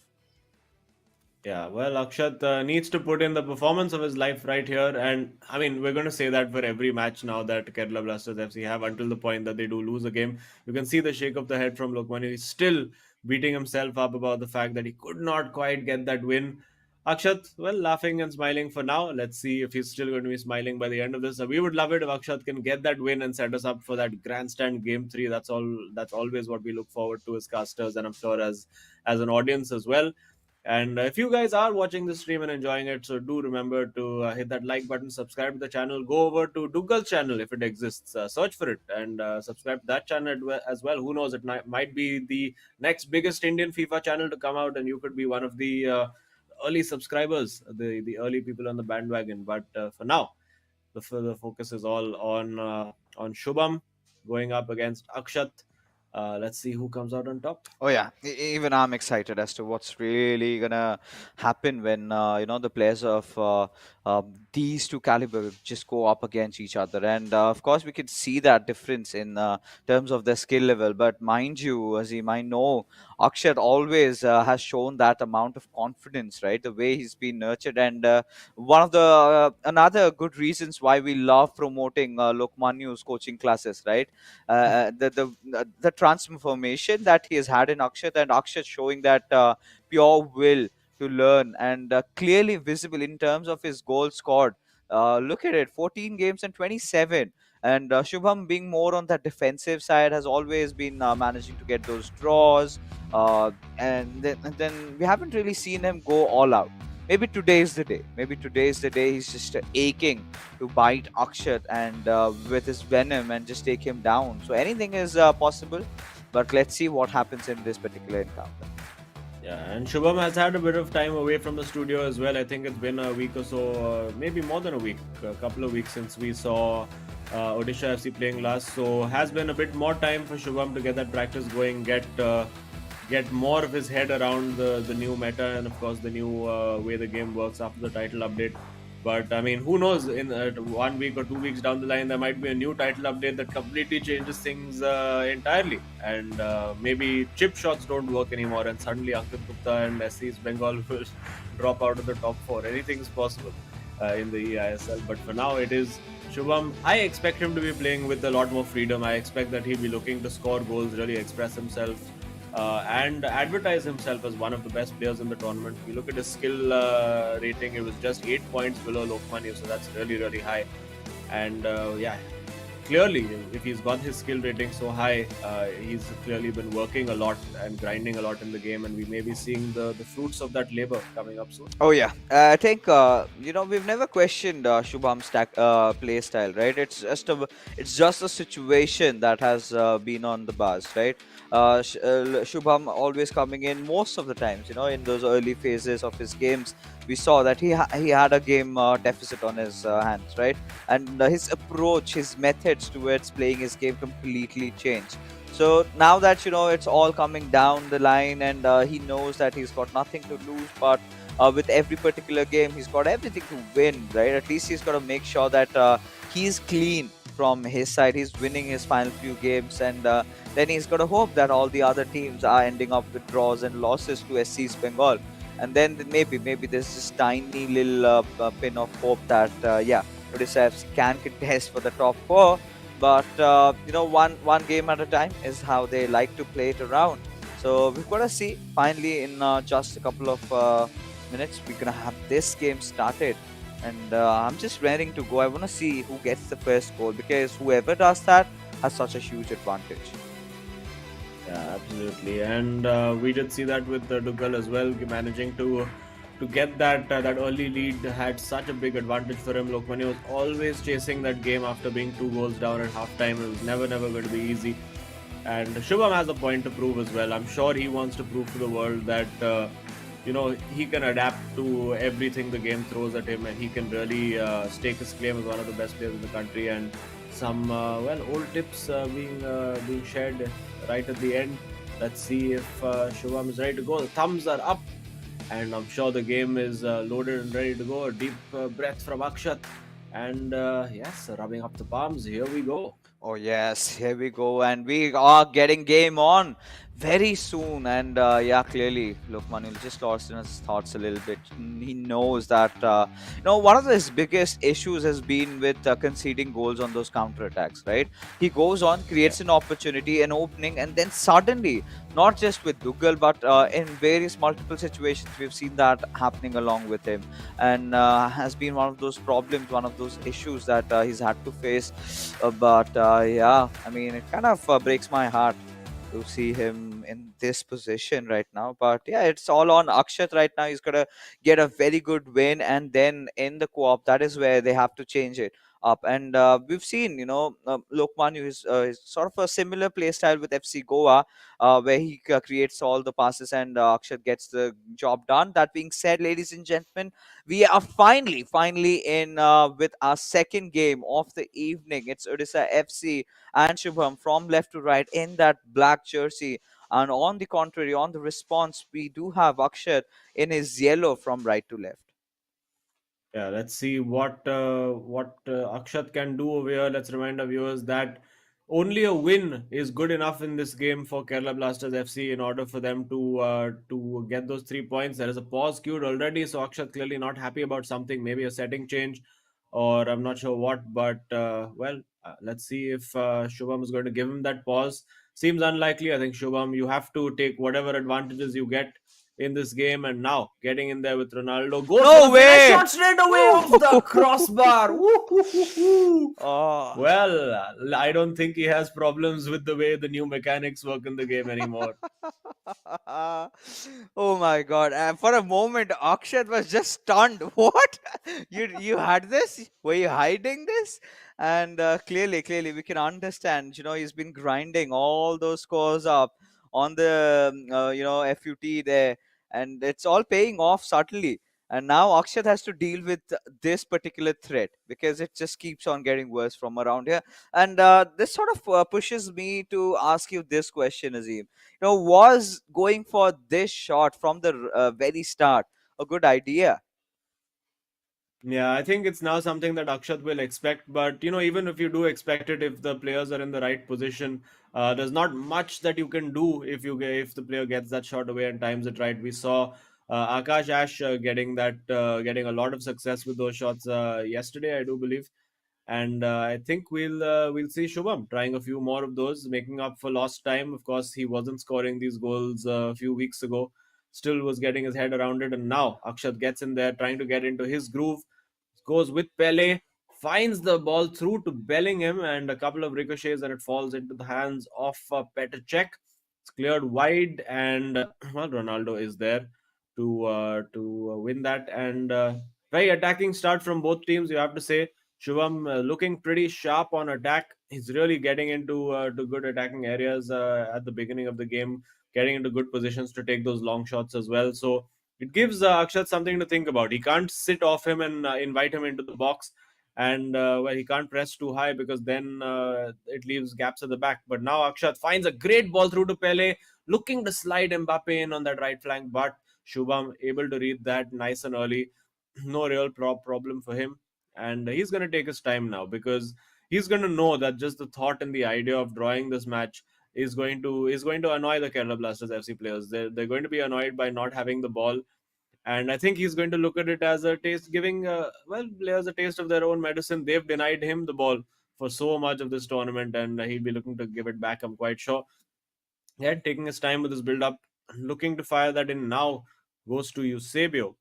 Yeah, well, Akshat needs to put in the performance of his life right here. And I mean, we're going to say that for every match now that Kerala Blasters FC have until the point that they do lose a game. You can see the shake of the head from Lokmanu. He's still beating himself up about the fact that he could not quite get that win. Akshat, well, laughing and smiling for now. Let's see if he's still going to be smiling by the end of this. We would love it if Akshat can get that win and set us up for that grandstand game 3. That's all. That's always what we look forward to as casters, and I'm sure as an audience as well. And if you guys are watching the stream and enjoying it, so do remember to hit that like button, subscribe to the channel, go over to Duggal's channel if it exists, search for it, and subscribe to that channel as well. Who knows, it might be the next biggest Indian FIFA channel to come out, and you could be one of the early subscribers, the early people on the bandwagon. But for now, the focus is all on Shubham going up against Akshat. Let's see who comes out on top. Oh yeah, even I'm excited as to what's really gonna happen when the players of these two caliber just go up against each other, and of course we can see that difference in terms of their skill level. But mind you, Azim, I know Akshat always has shown that amount of confidence, right? The way he's been nurtured, and one of the another good reasons why we love promoting Lokmanyu's coaching classes, right? The transformation that he has had in Akshat, and Akshat showing that pure will to learn, and clearly visible in terms of his goals scored. Look at it, 14 games and 27. And Shubham, being more on that defensive side, has always been managing to get those draws. And then we haven't really seen him go all out. Maybe today is the day. Maybe today is the day he's just aching to bite Akshat and with his venom and just take him down. So anything is possible, but let's see what happens in this particular encounter. Yeah, and Shubham has had a bit of time away from the studio as well. I think it's been a week or so, maybe more than a week, a couple of weeks since we saw Odisha FC playing last. So has been a bit more time for Shubham to get that practice going, get more of his head around the new meta and of course the new way the game works after the title update. But I mean, who knows? In 1 week or 2 weeks down the line, there might be a new title update that completely changes things entirely, and maybe chip shots don't work anymore, and suddenly Ankit Gupta and SC's Bengal will drop out of the top four. Anything is possible in the eISL, but for now, it is Shubham. I expect him to be playing with a lot more freedom. I expect that he'll be looking to score goals, really express himself, and advertise himself as one of the best players in the tournament. You look at his skill rating; it was just 8 points below Lokmanya, so that's really, really high. And yeah, clearly, if he's got his skill rating so high, he's clearly been working a lot and grinding a lot in the game, and we may be seeing the fruits of that labor coming up soon. Oh yeah, I think we've never questioned Shubham's play style, right? It's just a situation that has been on the bars, right? Shubham always coming in most of the times, in those early phases of his games, we saw that he had a game deficit on his hands, right? And his approach, his methods towards playing his game completely changed. So now that it's all coming down the line, and he knows that he's got nothing to lose, but with every particular game, he's got everything to win, right? At least he's got to make sure that he's clean from his side. He's winning his final few games, and then he's got to hope that all the other teams are ending up with draws and losses to SC's Bengal. And then maybe there's this tiny little pin of hope that yeah, Odisha FC can contest for the top four. But one game at a time is how they like to play it around. So we've got to see. Finally, in just a couple of minutes, we're gonna have this game started, and I'm just raring to go. I want to see who gets the first goal, because whoever does that has such a huge advantage. Yeah, absolutely. And we did see that with Dugal as well, managing to get that early lead had such a big advantage for him. Lokmanya was always chasing that game after being 2 goals down at halftime. It was never going to be easy. And Shubham has a point to prove as well. I'm sure he wants to prove to the world that he can adapt to everything the game throws at him, and he can really stake his claim as one of the best players in the country. And some old tips being shared right at the end. Let's see if Shubham is ready to go. The thumbs are up, and I'm sure the game is loaded and ready to go. A deep breath from Akshat, and yes, rubbing up the palms. Here we go. Oh yes, here we go, and we are getting game on very soon. And yeah, clearly, look, Manuel just lost in his thoughts a little bit. He knows that one of his biggest issues has been with conceding goals on those counter attacks. Right? He goes on, Yeah. creates an opportunity, an opening, and then suddenly, not just with Dougal, but in various multiple situations, we've seen that happening along with him, and has been one of those problems, one of those issues that he's had to face. But yeah, I mean, it kind of breaks my heart to see him in this position right now. But yeah, it's all on Akshat right now. He's got to get a very good win, and then in the co-op, that is where they have to change it up. And we've seen, Lokmanu is sort of a similar play style with FC Goa, where he creates all the passes, and Akshat gets the job done. That being said, ladies and gentlemen, we are finally in with our second game of the evening. It's Odisha FC and Shubham from left to right in that black jersey. And on the contrary, on the response, we do have Akshat in his yellow from right to left. Yeah, let's see what Akshat can do over here. Let's remind our viewers that only a win is good enough in this game for Kerala Blasters FC in order for them to get those 3 points. There is a pause queued already, so Akshat clearly not happy about something, maybe a setting change, or I'm not sure what. But let's see if Shubham is going to give him that pause. Seems unlikely. I think Shubham, you have to take whatever advantages you get in this game, and now getting in there with Ronaldo goes for No the finish way! shot straight away off the crossbar. Woo-hoo-hoo-hoo. Oh. Well, I don't think he has problems with the way the new mechanics work in the game anymore. Oh my god. For a moment, Akshat was just stunned. What? You had this? Were you hiding this? And clearly, we can understand. He's been grinding all those scores up on the FUT there. and it's all paying off subtly. And now Akshat has to deal with this particular threat because it just keeps on getting worse from around here. And this sort of pushes me to ask you this question, Azim. Was going for this shot from the very start a good idea? Yeah, I think it's now something that Akshat will expect. But even if you do expect it, if the players are in the right position, there's not much that you can do if the player gets that shot away and times it right. We saw Akash Ash getting a lot of success with those shots yesterday, I do believe. And I think we'll see Shubham trying a few more of those, making up for lost time. Of course, he wasn't scoring these goals a few weeks ago, still was getting his head around it, and now Akshat gets in there, trying to get into his groove, goes with Pele, finds the ball through to Bellingham, and a couple of ricochets, and it falls into the hands of Petr Cech. It's cleared wide, and well, Ronaldo is there to win that, and very attacking start from both teams. You have to say, Shubham looking pretty sharp on attack. He's really getting into to good attacking areas at the beginning of the game, getting into good positions to take those long shots as well. So it gives Akshat something to think about. He can't sit off him and invite him into the box, and well, he can't press too high because then it leaves gaps at the back. But now Akshat finds a great ball through to Pele, looking to slide Mbappe in on that right flank, but Shubham able to read that nice and early. No real problem for him, and he's going to take his time now because he's going to know that just the thought and the idea of drawing this match is going to annoy the Kerala Blasters FC players. They're going to be annoyed by not having the ball, and I think he's going to look at it as a taste, giving well, players a taste of their own medicine. They've denied him the ball for so much of this tournament, and he'll be looking to give it back, I'm quite sure. Yeah, taking his time with his build up, looking to fire that in now, goes to Eusebio,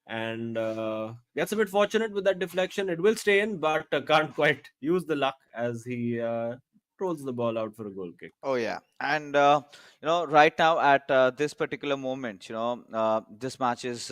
and gets a bit fortunate with that deflection. It will stay in, but can't quite use the luck as he rolls the ball out for a goal kick. Oh yeah, and right now at this particular moment, this match is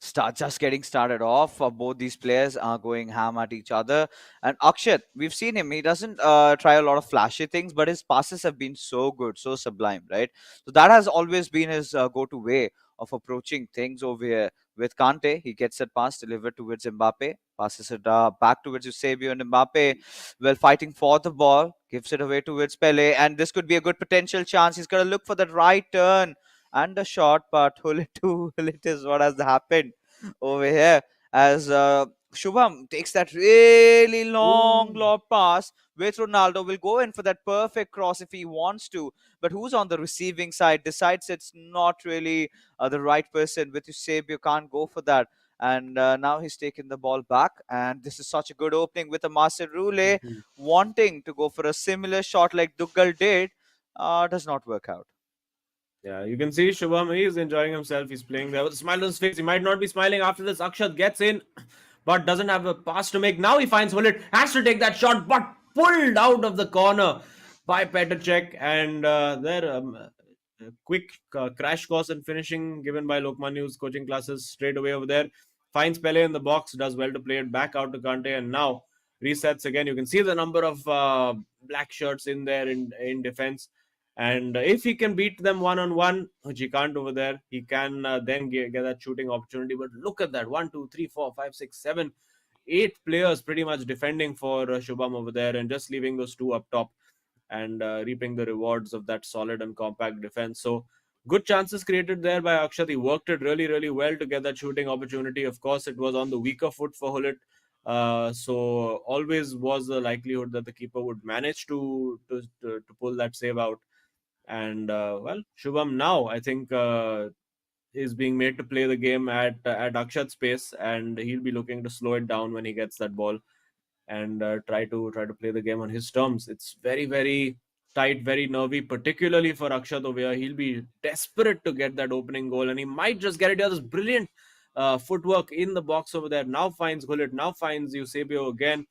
start just getting started off. Both these players are going ham at each other, and Akshat, we've seen him. He doesn't try a lot of flashy things, but his passes have been so good, so sublime, right? So that has always been his go-to way of approaching things over here. With Kante, he gets it pass delivered towards Mbappe, passes it back towards Eusebio, and Mbappe, well, fighting for the ball, gives it away towards Pele, and this could be a good potential chance. He's got to look for that right turn and a shot, but Hullet to Hullet is what has happened over here as Shubham takes that really long Ooh. lob pass with Ronaldo. Will go in for that perfect cross if he wants to, but who's on the receiving side decides it's not really the right person. With Eusebio, can't go for that, and now he's taken the ball back, and this is such a good opening with a Master Rule wanting to go for a similar shot like Duggal did. Does not work out. Yeah, you can see Shubham, he is enjoying himself. He's playing there with a smile on his face. He might not be smiling after this. Akshat gets in, but doesn't have a pass to make. Now he finds Hullet, has to take that shot, but pulled out of the corner by Petr Cech. And there, a quick crash course and finishing given by Lokmanyu's coaching classes straight away over there. Finds Pele in the box, does well to play it back out to Kante, and now resets again. You can see the number of black shirts in there in defense, and if he can beat them one on one, which he can't over there, he can then get that shooting opportunity. But look at that, 1, 2, 3, 4, 5, 6, 7, 8 players pretty much defending for Shubham over there, and just leaving those two up top, and reaping the rewards of that solid and compact defense. So good chances created there by Akshat. He worked it really, really well to get that shooting opportunity. Of course, it was on the weaker foot for Hullet. So always was the likelihood that the keeper would manage to pull that save out. And well, Shubham now I think is being made to play the game at Akshat's pace, and he'll be looking to slow it down when he gets that ball, and try to play the game on his terms. It's very, very tight, very nervy, particularly for Akshat over here. He'll be desperate to get that opening goal, and he might just get it. He has this brilliant footwork in the box over there. Now finds Gullit, now finds Eusebio again,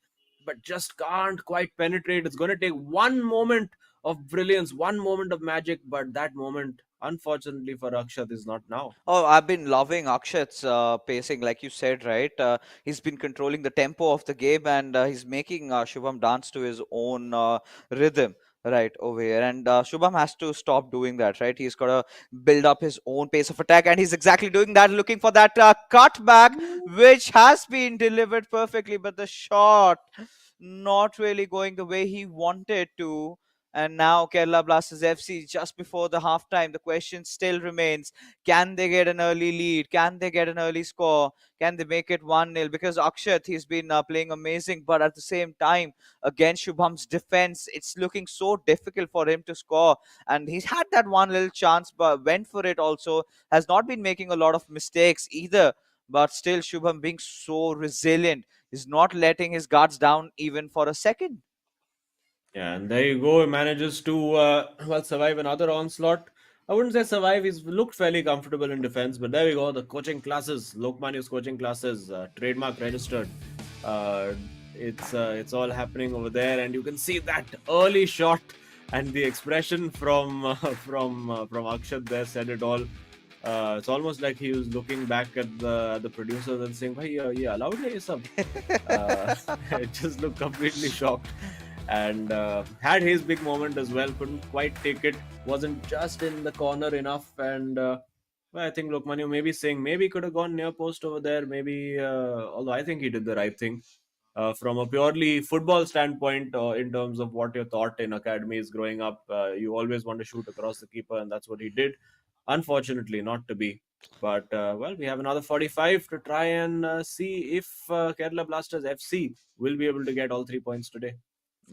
but just can't quite penetrate. It's going to take one moment of brilliance, one moment of magic, but that moment, unfortunately for Akshat, is not now. Oh, I've been loving Akshat's pacing, like you said, right? He's been controlling the tempo of the game, and he's making Shubham dance to his own rhythm. right over here. And Shubham has to stop doing that, right? He's got to build up his own pace of attack, and he's exactly doing that, looking for that cutback, which has been delivered perfectly, but the shot not really going the way he wanted to. And now Kerala Blasters FC, just before the halftime, the question still remains: can they get an early lead? Can they get an early score? Can they make it 1-0? Because Akshat, he's been playing amazing, but at the same time, against Shubham's defense, it's looking so difficult for him to score. And he's had that one little chance, but went for it also. Has not been making a lot of mistakes either. But still, Shubham being so resilient is not letting his guards down even for a second. Yeah, and there you go. He manages to well survive another onslaught. I wouldn't say survive. He's looked fairly comfortable in defense, but there we go. The coaching classes, Lokmanyu's coaching classes, trademark registered. Uh, it's all happening over there, and you can see that early shot and the expression from from Akshat there said it all. It's almost like he was looking back at the producers and saying, "Bhai, ye allowed hai ye sab?" Uh, it just looked completely shocked and had his big moment as well. Couldn't quite take it. Wasn't just in the corner enough. And well, I think Lokmanu maybe saying maybe could have gone near post over there. Maybe although I think he did the right thing. From a purely football standpoint, in terms of what you're taught in academies growing up, you always want to shoot across the keeper, and that's what he did. Unfortunately, not to be. But well, we have another 45 to try and see if Kerala Blasters FC will be able to get all 3 points today.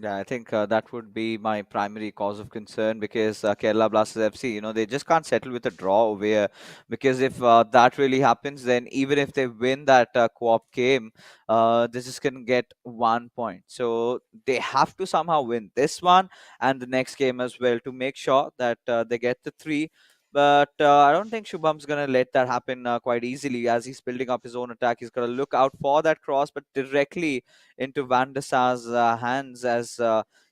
Yeah, I think that would be my primary cause of concern because Kerala Blasters FC, they just can't settle with a draw over here. Because if that really happens, then even if they win that co-op game, they're just going to get 1 point. So they have to somehow win this one and the next game as well to make sure that they get the three. But I don't think Shubham's going to let that happen quite easily as he's building up his own attack. He's got to look out for that cross, but directly into Van der Sar's hands as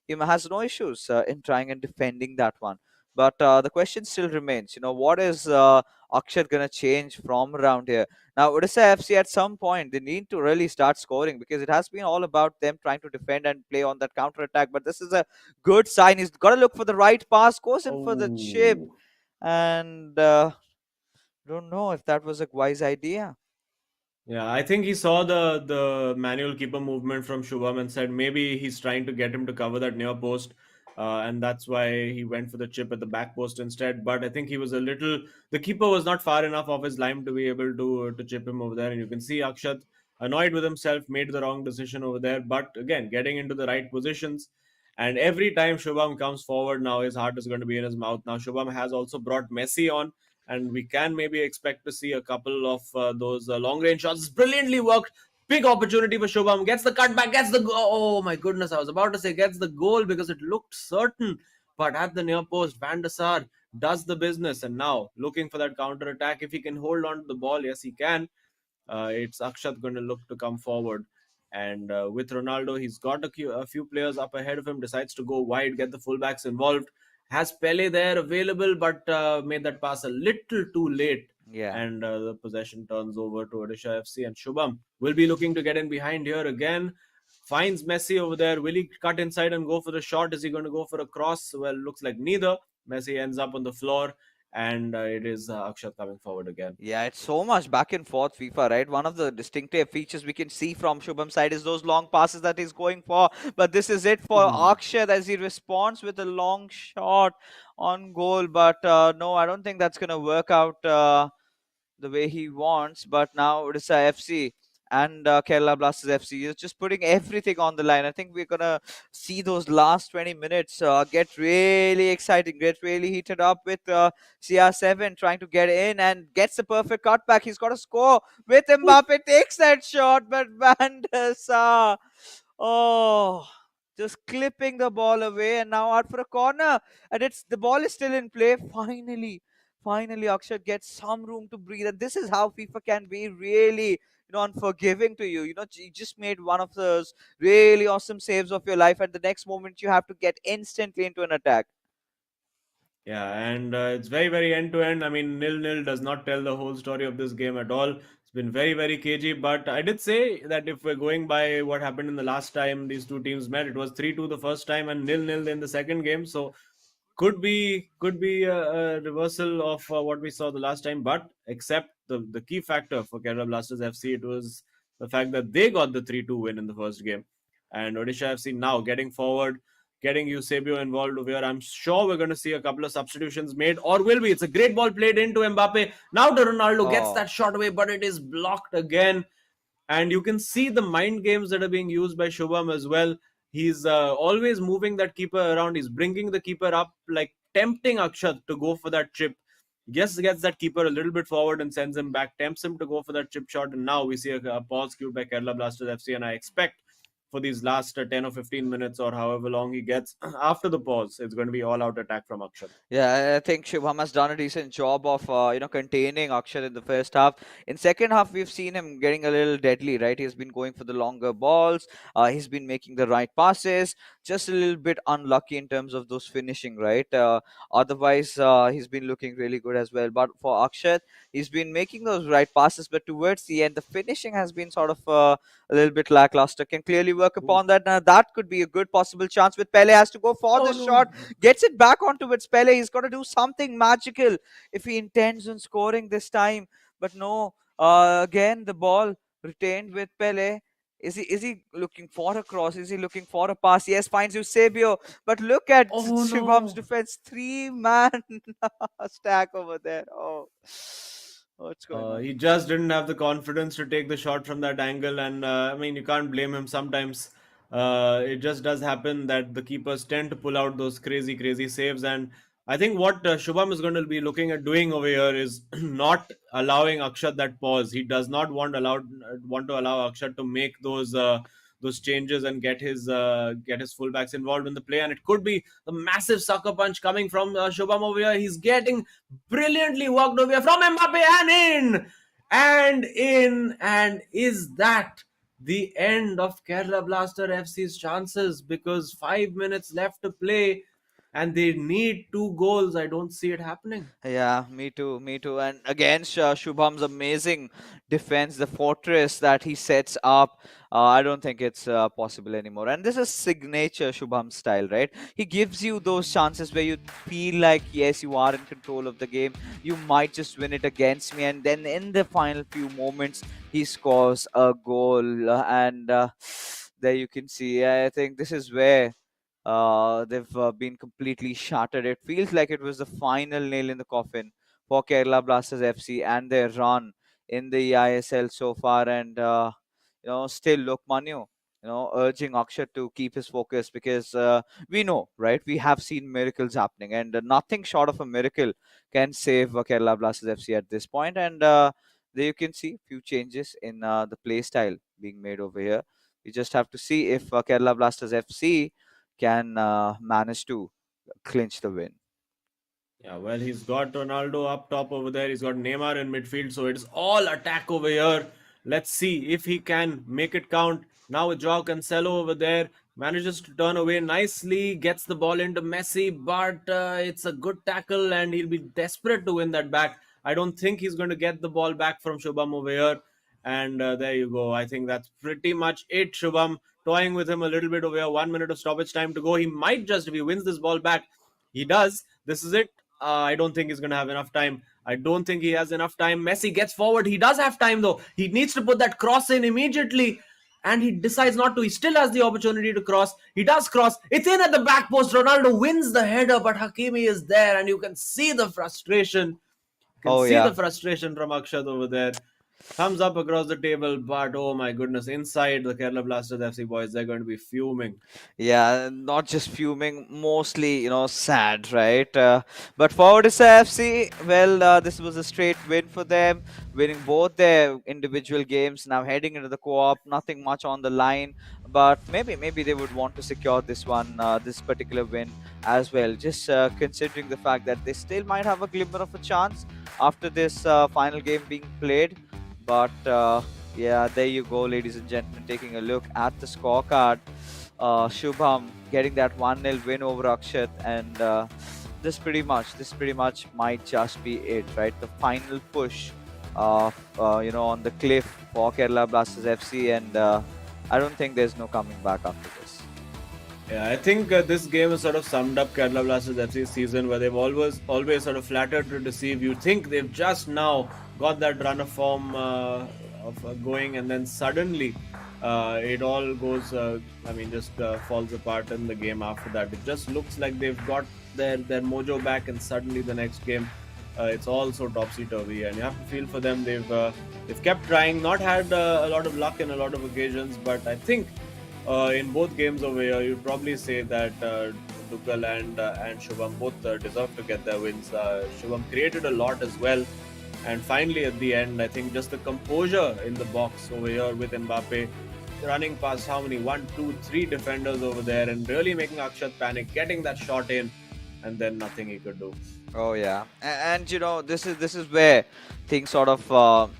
he has no issues in trying and defending that one. But the question still remains, what is Akshat going to change from around here? Now, Odisha FC at some point, they need to really start scoring because it has been all about them trying to defend and play on that counter attack. But this is a good sign. He's got to look for the right pass, goes in for the chip. Oh, And don't know if that was a wise idea. yeah, I think he saw the manual keeper movement from Shubham and said maybe he's trying to get him to cover that near post, and that's why he went for the chip at the back post instead. But I think he was a little. The keeper was not far enough off his line to be able to chip him over there, and you can see Akshat annoyed with himself, made the wrong decision over there. But again, getting into the right positions. And every time Shubham comes forward now, his heart is going to be in his mouth. Now, Shubham has also brought Messi on, and we can maybe expect to see a couple of those long range shots. Brilliantly worked. Big opportunity for Shubham. Gets the cutback, gets the goal. Oh my goodness, I was about to say gets the goal because it looked certain. But at the near post, Van der Sar does the business. And now looking for that counter attack. If he can hold on to the ball, yes, he can. It's Akshat going to look to come forward. And with Ronaldo, he's got a few players up ahead of him, decides to go wide, get the fullbacks involved. Has Pele there available, but made that pass a little too late. Yeah. And the possession turns over to Odisha FC. And Shubham will be looking to get in behind here again. Finds Messi over there. Will he cut inside and go for the shot? Is he going to go for a cross? Well, looks like neither. Messi ends up on the floor. And it is Akshat coming forward again. Yeah, it's so much back and forth FIFA, right? One of the distinctive features we can see from Shubham's side is those long passes that he's going for. But this is it for Akshat as he responds with a long shot on goal. But no, I don't think that's going to work out the way he wants. But now Odisha FC and Kerala Blasters FC is just putting everything on the line. I think we're gonna see those last 20 minutes get really exciting, get really heated up with CR7 trying to get in and gets the perfect cutback. He's got to score with Mbappe, takes that shot, but Van der Sar, oh, just clipping the ball away and now out for a corner. And it's the ball is still in play. Finally, Akshat gets some room to breathe. And this is how FIFA can be really, unforgiving to you. You just made one of those really awesome saves of your life. And the next moment, you have to get instantly into an attack. Yeah, and it's very, very end to end. I mean, nil-nil does not tell the whole story of this game at all. It's been very, very cagey. But I did say that if we're going by what happened in the last time these two teams met, it was 3-2 the first time and nil-nil in the second game. So could be a reversal of what we saw the last time. But except the key factor for Kerala Blasters FC, it was the fact that they got the 3-2 win in the first game, and Odisha FC now getting forward, getting Eusebio involved over here. I'm sure we're going to see a couple of substitutions made, or will we? It's a great ball played into Mbappe. Now to Ronaldo, gets Oh, that shot away, but it is blocked again. And you can see the mind games that are being used by Shubham as well. He's always moving that keeper around. He's bringing the keeper up, like tempting Akshat to go for that chip. Yes, gets that keeper a little bit forward and sends him back, tempts him to go for that chip shot. And now we see a pause cued by Kerala Blasters FC. And I expect for these last 10 or 15 minutes or however long he gets after the pause, it's going to be all out attack from Akshat. yeah, I think Shubham has done a decent job of containing Akshat in the first half. In second half, we've seen him getting a little deadly, right? He's been going for the longer balls. He's been making the right passes. Just a little bit unlucky in terms of those finishing, right? Otherwise, he's been looking really good as well. But for Akshat, he's been making those right passes, but towards the end, the finishing has been sort of a little bit lackluster. Can clearly work Ooh. upon that. Now, that could be a good possible chance with Pele has to go for Oh this no. shot, gets it back onto its Pele. He's got to do something magical if he intends on scoring this time. But no, again the ball retained with Pele. Is he looking for a cross? Is he looking for a pass? Yes, finds Eusebio. But look at Oh Shubham's no. defense. 3-man stack over there. Oh, what's going on? He just didn't have the confidence to take the shot from that angle, and I mean, you can't blame him. Sometimes it just does happen that the keepers tend to pull out those crazy, crazy saves. And I think what Shubham is going to be looking at doing over here is not allowing Akshat that pause. He does not want to allow Akshat to make those changes and get his fullbacks involved in the play. And it could be the massive sucker punch coming from Shubham over here. He's getting brilliantly worked over from Mbappe and is that the end of Kerala Blaster FC's chances? Because 5 minutes left to play and they need 2 goals. I don't see it happening. Yeah, me too, me too. And against Shubham's amazing defense, the fortress that he sets up, I don't think it's possible anymore. And this is signature Shubham style, right? He gives you those chances where you feel like, yes, you are in control of the game. You might just win it against me. And then in the final few moments, he scores a goal. And there you can see, I think this is where they've been completely shattered. It feels like it was the final nail in the coffin for Kerala Blasters FC and their run in the eISL so far. And still look Manu, urging Akshat to keep his focus because we know, right? We have seen miracles happening, and nothing short of a miracle can save Kerala Blasters FC at this point. And there you can see few changes in the play style being made over here. We just have to see if Kerala Blasters FC can manage to clinch the win. Yeah, well, he's got Ronaldo up top over there. He's got Neymar in midfield, so it's all attack over here. Let's see if he can make it count. Now with Joao Cancelo over there, manages to turn away nicely, gets the ball into Messi, but it's a good tackle and he'll be desperate to win that back. I don't think he's going to get the ball back from Shubham over here. And there you go. I think that's pretty much it. Shubham toying with him a little bit over here. 1 minute of stoppage time to go. He might just, if he wins this ball back, he does. This is it. I don't think he's going to have enough time. I don't think he has enough time. Messi gets forward. He does have time though. He needs to put that cross in immediately. And he decides not to. He still has the opportunity to cross. He does cross. It's in at the back post. Ronaldo wins the header, but Hakimi is there. And you can see the frustration. You can Oh see the yeah, frustration from Akshat over there. Thumbs up across the table, but oh my goodness, inside the Kerala Blasters FC boys, they're going to be fuming. yeah, not just fuming, mostly sad, right? But for Odisha FC, well, this was a straight win for them, winning both their individual games. Now heading into the co-op, nothing much on the line, but maybe they would want to secure this one, this particular win as well. Just considering the fact that they still might have a glimmer of a chance after this final game being played. But yeah, there you go, ladies and gentlemen, taking a look at the scorecard. Shubham getting that 1-0 win over Akshat, and this pretty much might just be it, right? The final push, on the cliff for Kerala Blasters FC, and I don't think there's no coming back after this. Yeah, I think this game has sort of summed up Kerala Blasters FC's season, where they've always sort of flattered to deceive. You think they've just now got that run of form going, and then suddenly it all goes. Just falls apart in the game after that. It just looks like they've got their mojo back, and suddenly the next game, it's all so topsy turvy, and you have to feel for them. They've kept trying, not had a lot of luck in a lot of occasions, but I think. In both games over here, you'd probably say that Duggal and Shubham both deserve to get their wins. Shubham created a lot as well, and finally at the end, I think just the composure in the box over here with Mbappe running past how many 1, 2, 3 defenders over there and really making Akshat panic, getting that shot in, and then nothing he could do. Oh yeah, and this is where things sort of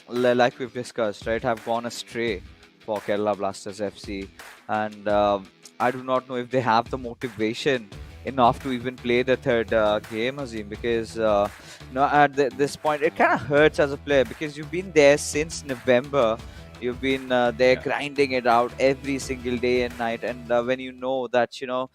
like we've discussed, right, have gone astray for Kerala Blasters FC, and I do not know if they have the motivation enough to even play the third game, Azim, because at this point it kind of hurts as a player, because you've been there since November. You've been there grinding it out every single day and night, and when you know that no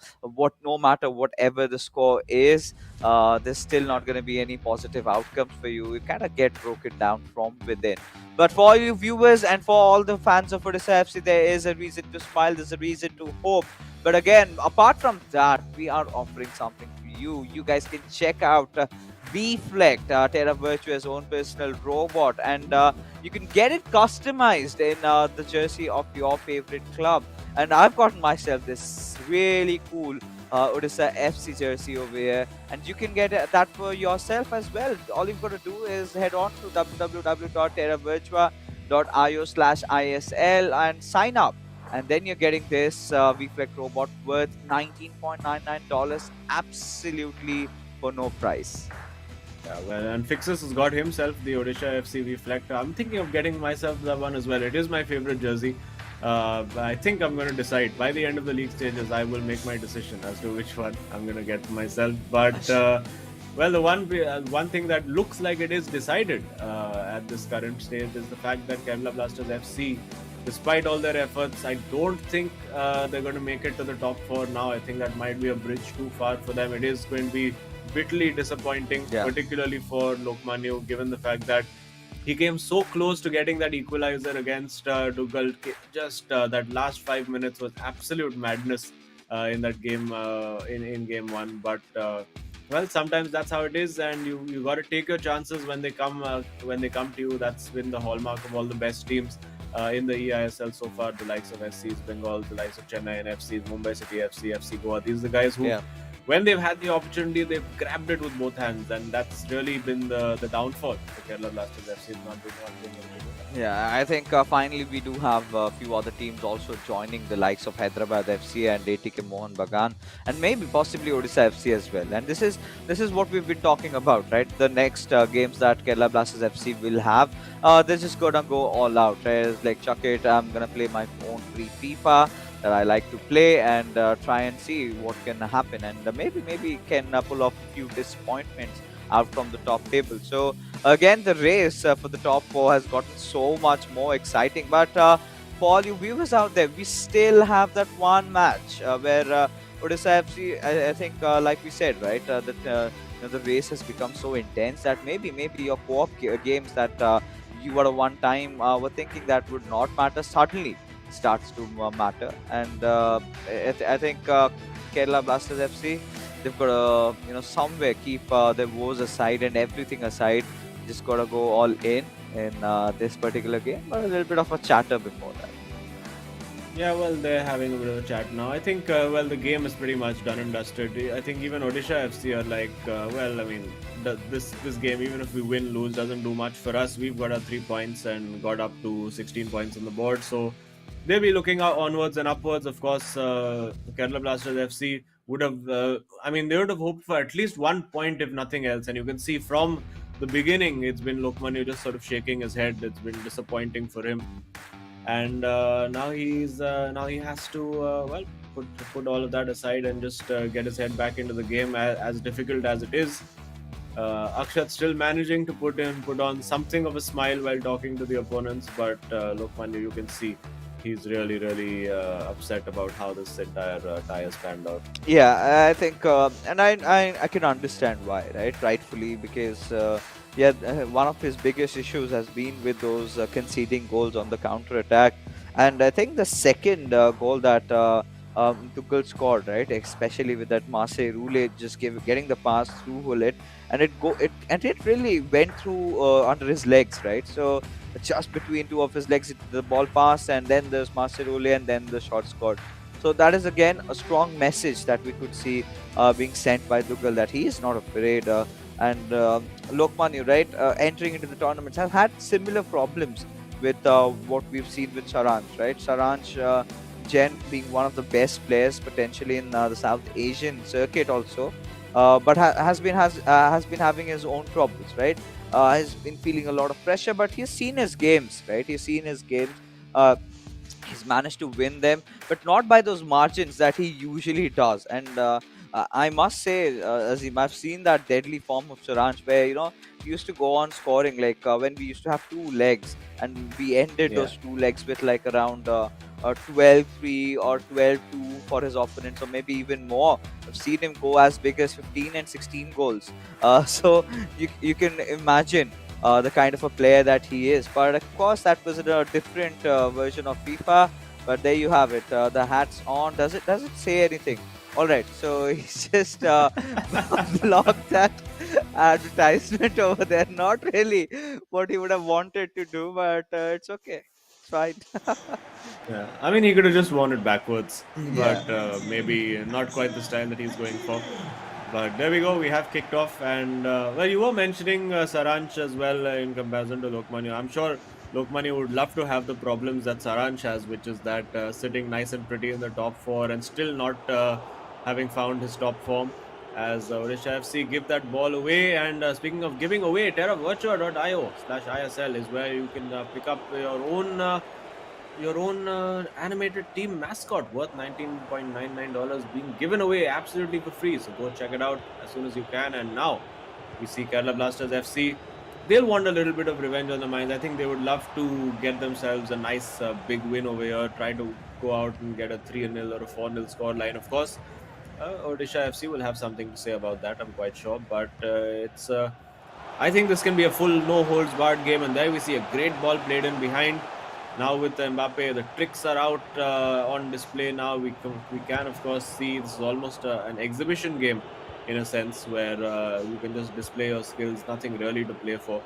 matter whatever the score is, there's still not going to be any positive outcomes for you. You kind of get broken down from within. But for all you viewers and for all the fans of Odisha FC, there is a reason to smile. There's a reason to hope. But again, apart from that, we are offering something to you. You guys can check out Reflect, Terra Virtua's own personal robot, and you can get it customized in the jersey of your favorite club. And I've gotten myself this really cool Odisha FC jersey over here, and you can get that for yourself as well. All you've got to do is head on to www.terravirtua.io/ISL and sign up. And then you're getting this Reflect robot worth $19.99 absolutely for no price. Yeah, well, and Fixus has got himself the Odisha FC Reflect. I'm thinking of getting myself that one as well. It is my favorite jersey. I think I'm going to decide by the end of the league stages. I will make my decision as to which one I'm going to get for myself. But the one thing that looks like it is decided at this current stage is the fact that Kerala Blasters FC, despite all their efforts, I don't think they're going to make it to the top 4 now. I think that might be a bridge too far for them. It is going to be bitterly disappointing, particularly for Lokmanu, given the fact that he came so close to getting that equalizer against Duggal. Just that last 5 minutes was absolute madness in that game, in game 1. But well, sometimes that's how it is, and you got to take your chances when they come to you. That's been the hallmark of all the best teams in the eISL so far. The likes of SCs Bengal, the likes of Chennai and FCs, Mumbai City FC, FC Goa. These are the guys who, when they've had the opportunity, they've grabbed it with both hands, and that's really been the downfall for Kerala Blasters FC. Not being able to do that. Yeah, I think finally we do have a few other teams also joining, the likes of Hyderabad FC and ATK Mohan Bagan, and maybe possibly Odisha FC as well. And this is what we've been talking about, right? The next games that Kerala Blasters FC will have, they're just gonna go all out. Right? It's like, chuck it, I'm gonna play my own free FIFA that I like to play, and try and see what can happen, and maybe can pull off a few disappointments out from the top table. So again, the race for the top 4 has gotten so much more exciting. But for all you viewers out there, we still have that one match where Odisha FC, I think, like we said, right, that the race has become so intense that maybe your co-op games that you at one time were thinking that would not matter suddenly starts to matter. And I think Kerala Blasters FC, they've got to somewhere keep their woes aside and everything aside. Just got to go all in this particular game, but a little bit of a chatter before that. Yeah, well, they're having a bit of a chat now. I think, the game is pretty much done and dusted. I think even Odisha FC are like, this game, even if we win, lose, doesn't do much for us. We've got our 3 points and got up to 16 points on the board. So they'll be looking out onwards and upwards. Of course, Kerala Blasters FC would have, they would have hoped for at least 1 point, if nothing else. And you can see from the beginning, it's been Lokmanu just sort of shaking his head. It's been disappointing for him. And now he has to put all of that aside and just get his head back into the game, as difficult as it is. Akshat still managing to put on something of a smile while talking to the opponents, but Lokman, you can see he's really upset about how this entire tie has panned out. Yeah, I think, and I can understand why, right? Rightfully, because yeah, one of his biggest issues has been with those conceding goals on the counter attack, and I think the second goal that Tuchel scored, right, especially with that Marseille Roulette just getting the pass through Hullet, and it really went through under his legs, right? So just between two of his legs, the ball passed, and then there's Marseille Roulette, and then the shot scored. So that is again a strong message that we could see being sent by Dugal, that he is not afraid. And Lokman, you right, entering into the tournaments have had similar problems with what we've seen with Saransh, right? Saransh Jen being one of the best players potentially in the South Asian circuit also, but has been having his own troubles, right? Has been feeling a lot of pressure, but he's seen his games, right? He's seen his games. Uh, he's managed to win them, but not by those margins that he usually does. And I must say, Azim, I've seen that deadly form of Saransh where, we used to go on scoring like when we used to have two legs, and we ended Yeah. those two legs with like around 12-3 or 12-2 for his opponents, or maybe even more. I've seen him go as big as 15 and 16 goals. So you can imagine the kind of a player that he is. But of course, that was in a different version of FIFA. But there you have it. The hats on. Does it say anything? All right. So he's just blocked that advertisement over there. Not really what he would have wanted to do, but it's okay. It's fine. Yeah, I mean, he could have just won it backwards, Yeah. but maybe not quite the style that he's going for. But there we go, we have kicked off. And well, you were mentioning Saranch as well in comparison to Lokmanya. I'm sure Lokmanya would love to have the problems that Saranch has, which is that sitting nice and pretty in the top four and still not having found his top form. As Odisha FC give that ball away. And speaking of giving away, terravirtua.io/ISL is where you can pick up your own animated team mascot worth $19.99 being given away absolutely for free. So go check it out as soon as you can. And now we see Kerala Blasters FC. They'll want a little bit of revenge on the minds. I think they would love to get themselves a nice big win over here, try to go out and get a 3-0 or a 4-0 score line. Of course, Odisha FC will have something to say about that, I'm quite sure. But I think this can be a full no holds barred game. And there we see a great ball played in behind. Now with Mbappe, the tricks are out on display. Now we can of course see this is almost an exhibition game in a sense, where you can just display your skills, nothing really to play for.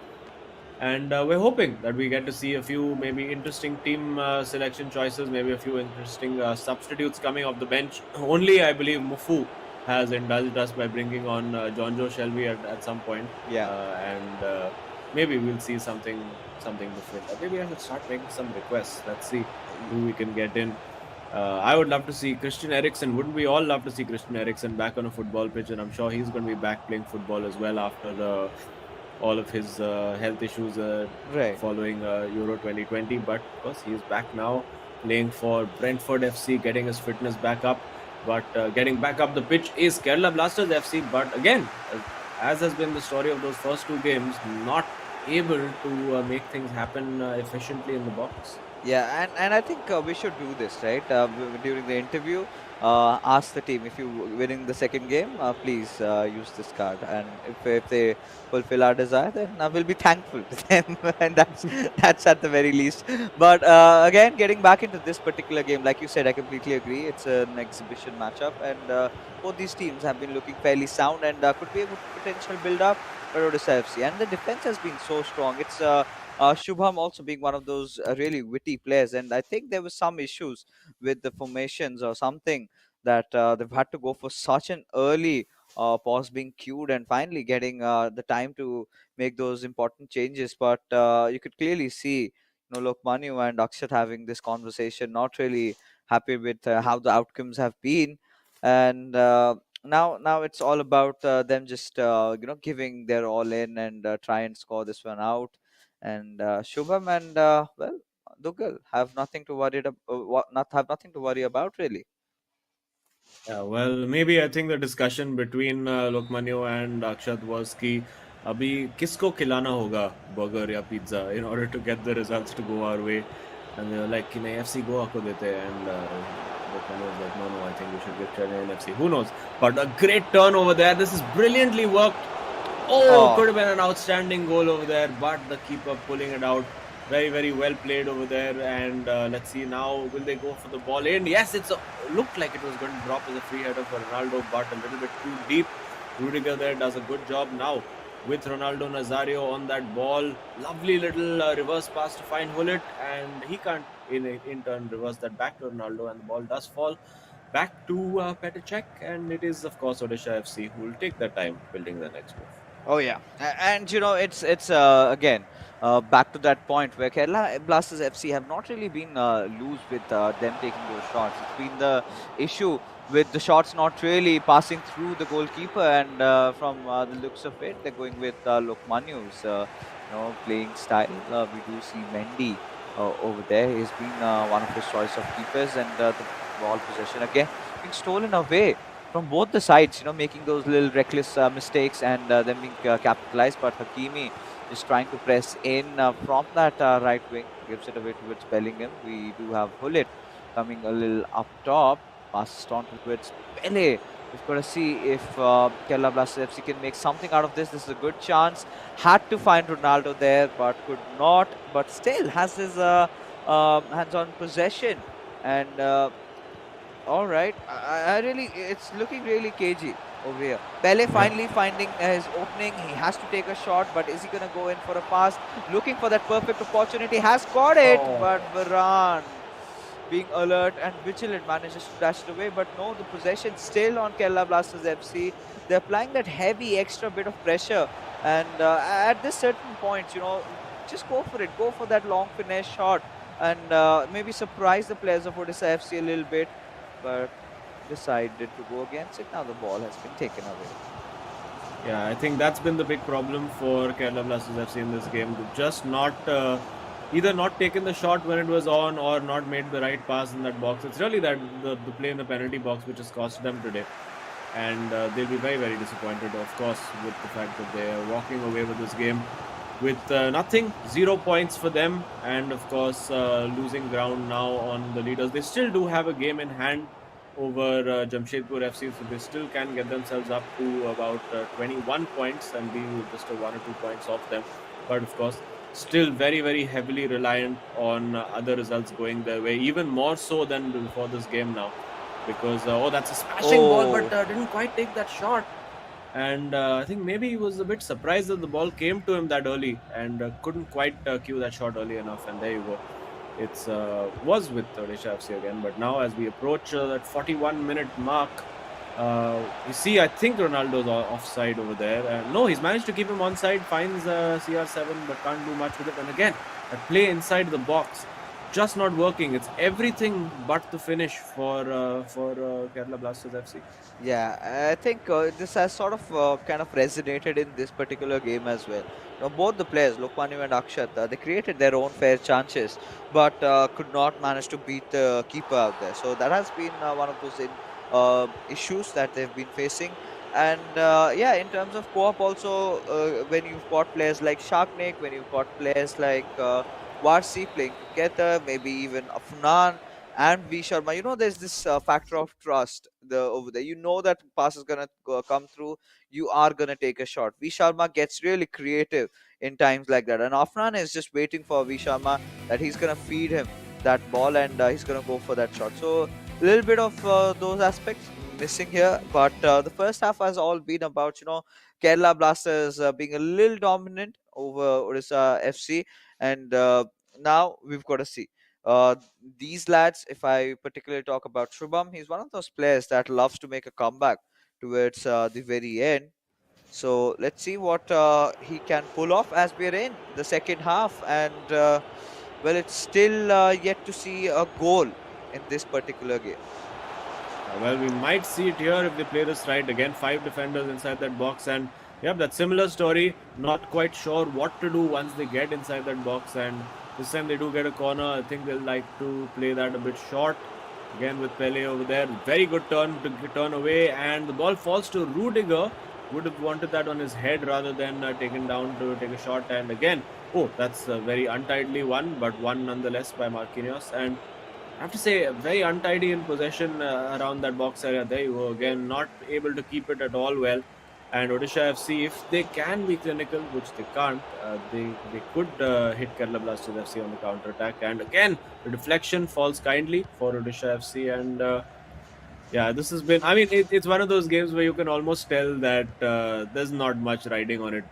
And we're hoping that we get to see a few maybe interesting team selection choices, maybe a few interesting substitutes coming off the bench. Only I believe Mufu has indulged us by bringing on John Joe Shelby at some point. Yeah. And maybe we'll see something different. Maybe I should start making some requests. Let's see who we can get in. I would love to see Christian Eriksen. Wouldn't we all love to see Christian Eriksen back on a football pitch? And I'm sure he's going to be back playing football as well after all of his health issues Right. following Euro 2020. But of course, he's back now playing for Brentford FC, getting his fitness back up. But getting back up the pitch is Kerala Blasters FC. But again, as has been the story of those first two games, not able to make things happen efficiently in the box. Yeah, and I think we should do this, right? During the interview, ask the team, if you winning the second game, please use this card, and if they fulfill our desire, then we'll be thankful to them, and that's at the very least. But again, getting back into this particular game, like you said, I completely agree. It's an exhibition matchup, and both these teams have been looking fairly sound, and could be a good potential build up for Odisha FC, and the defense has been so strong. It's Shubham also being one of those really witty players, and I think there was some issues with the formations or something, that they've had to go for such an early pause being queued, and finally getting the time to make those important changes. But you could clearly see, Lokmanu and Akshat having this conversation, not really happy with how the outcomes have been, and now it's all about them just giving their all in, and try and score this one out. And Shubham and well, Dugal have nothing to worry not have nothing to worry about really. Yeah, well, maybe I think the discussion between Lokmanyo and Akshat was कि अभी किसको खिलाना होगा burger या pizza in order to get the results to go our way, and they were like कि नहीं FC Goa को देते हैं, and Lokmanyo was like no, I think we should give Chennai and FC. Who knows? But a great turn over there. This is brilliantly worked. Oh, Oh, could have been an outstanding goal over there, but the keeper pulling it out. Very, very well played over there. And let's see now, will they go for the ball in? Yes, looked like it was going to drop as a free header for Ronaldo, but a little bit too deep. Rudiger there does a good job now with Ronaldo Nazario on that ball. Lovely little reverse pass to find Hullet, and he can't in turn reverse that back to Ronaldo, and the ball does fall back to Petr Cech, and it is of course Odisha FC who will take their time building the next move. oh yeah, and it's again back to that point where Kerala Blasters FC have not really been loose with them taking those shots. It's been the issue with the shots not really passing through the goalkeeper, and from the looks of it, they're going with Lokmanyu's playing style. We do see Mendy over there. He's been one of his choice of keepers, and the ball possession again being stolen away from both the sides, making those little reckless mistakes and then being capitalized. But Hakimi is trying to press in from that right wing, gives it away towards Bellingham. We do have Hullet coming a little up top, passes on towards Pele. We've got to see if Kerala Blasters FC can make something out of this. This is a good chance. Had to find Ronaldo there, but could not. But still has his hands-on possession. And all right, I really, it's looking really cagey over here. Pele Yeah. finally finding his opening. He has to take a shot, but is he gonna go in for a pass? Looking for that perfect opportunity, has got it, but Oh. Varane being alert and vigilant manages to dash it away. But no, the possession still on Kerala Blasters FC. They're applying that heavy extra bit of pressure, and at this certain point, just go for it. Go for that long finesse shot, and maybe surprise the players of Odisha FC a little bit, but decided to go against it. Now the ball has been taken away. Yeah, I think that's been the big problem for Kerala Blasters FC in this game. They've just not either not taken the shot when it was on or not made the right pass in that box. It's really that the play in the penalty box which has cost them today. And they'll be very, very disappointed, of course, with the fact that they are walking away with this game with nothing, 0 points for them, and of course losing ground now on the leaders. They still do have a game in hand over Jamshedpur FC, so they still can get themselves up to about 21 points and be just 1 or 2 points off them. But of course, still very, very heavily reliant on other results going their way, even more so than before this game now. Because that's a smashing ball, but didn't quite take that shot. And I think maybe he was a bit surprised that the ball came to him that early and couldn't quite cue that shot early enough. And there you go. It's was with Odisha FC again, but now as we approach that 41-minute mark, you see, I think Ronaldo's offside over there. No, he's managed to keep him onside, finds CR7, but can't do much with it. And again, a play inside the box, just not working. It's everything but the finish for Kerala Blasters FC. Yeah, I think this has sort of kind of resonated in this particular game as well. Both the players, Lokmanu and Akshat, they created their own fair chances, but could not manage to beat the keeper out there. So that has been one of those issues that they've been facing. And yeah, in terms of co-op also, when you've got players like Sharknik, when you've got players like Varsi playing together, maybe even Afnan and V Sharma, there's this factor of trust over there. You know that pass is gonna come through. You are gonna take a shot. V Sharma gets really creative in times like that, and Afnan is just waiting for V Sharma that he's gonna feed him that ball, and he's gonna go for that shot. So a little bit of those aspects missing here, but the first half has all been about Kerala Blasters being a little dominant over Odisha FC, and now we've got to see. Uh, these lads, if I particularly talk about Shubham, he's one of those players that loves to make a comeback towards the very end. So let's see what he can pull off as we're in the second half. And well, it's still yet to see a goal in this particular game. Well, we might see it here if they play this right. Again, 5 defenders inside that box, and yep, that similar story. Not quite sure what to do once they get inside that box, and this time they do get a corner. I think they'll like to play that a bit short. Again with Pele over there. Very good turn to turn away, and the ball falls to Rudiger. Would have wanted that on his head rather than taken down to take a shot. And again, oh, that's a very untidily one, but one nonetheless by Marquinhos. And I have to say, very untidy in possession around that box area. There you go again, not able to keep it at all well. And Odisha FC, if they can be clinical, which they can't, they could hit Kerala Blasters FC on the counter attack. And again, the deflection falls kindly for Odisha FC. And yeah, this has been. I mean, it's one of those games where you can almost tell that there's not much riding on it.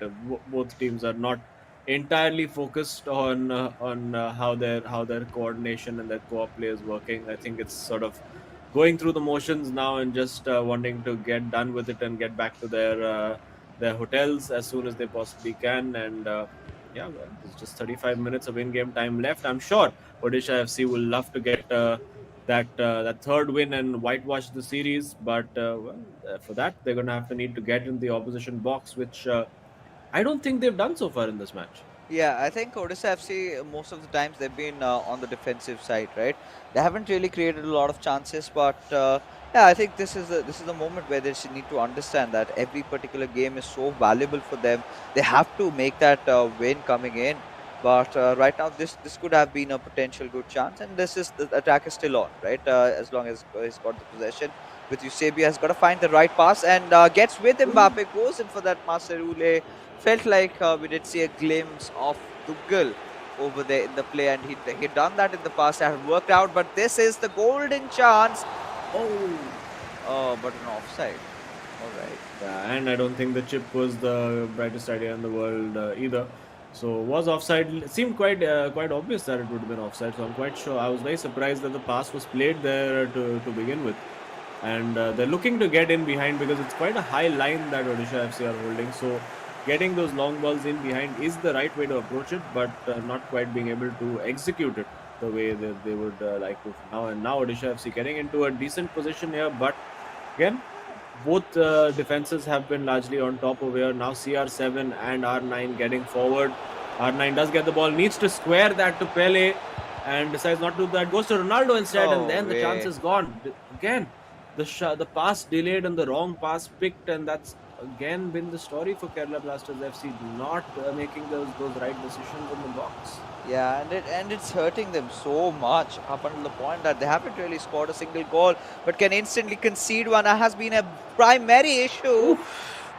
Both teams are not entirely focused on how their coordination and their co-op play is working. I think it's sort of going through the motions now and just wanting to get done with it and get back to their hotels as soon as they possibly can. And yeah, well, there's just 35 minutes of in-game time left. I'm sure Odisha FC will love to get that third win and whitewash the series. But for that, they're going to have to need to get in the opposition box, which I don't think they've done so far in this match. Yeah, I think Odisha FC most of the times they've been on the defensive side, right? They haven't really created a lot of chances, but yeah, I think this is the moment where they should need to understand that every particular game is so valuable for them. They have to make that win coming in. But right now, this could have been a potential good chance, and the attack is still on, right? As long as he's got the possession. With Eusebio has got to find the right pass and gets with Mbappe, goes in for that Maserule. Felt like we did see a glimpse of Tuchel over there in the play, and he'd done that in the past. It had worked out, but this is the golden chance. But an offside. All right. Yeah, and I don't think the chip was the brightest idea in the world either. So was offside. It seemed quite obvious that it would have been offside. So I'm quite sure. I was very surprised that the pass was played there to begin with. And they're looking to get in behind because it's quite a high line that Odisha FC are holding. So getting those long balls in behind is the right way to approach it, but not quite being able to execute it the way that they would like to now. And now Odisha FC getting into a decent position here, but again, both defenses have been largely on top over here. Now CR7 and R9 getting forward. R9 does get the ball, needs to square that to Pele, and decides not to do that. Goes to Ronaldo instead, and then the chance is gone. Again, the pass delayed and the wrong pass picked, and that's again been the story for Kerala Blasters FC, not making those right decisions in the box. Yeah, and it's hurting them so much up until the point that they haven't really scored a single goal, but can instantly concede one. That has been a primary issue,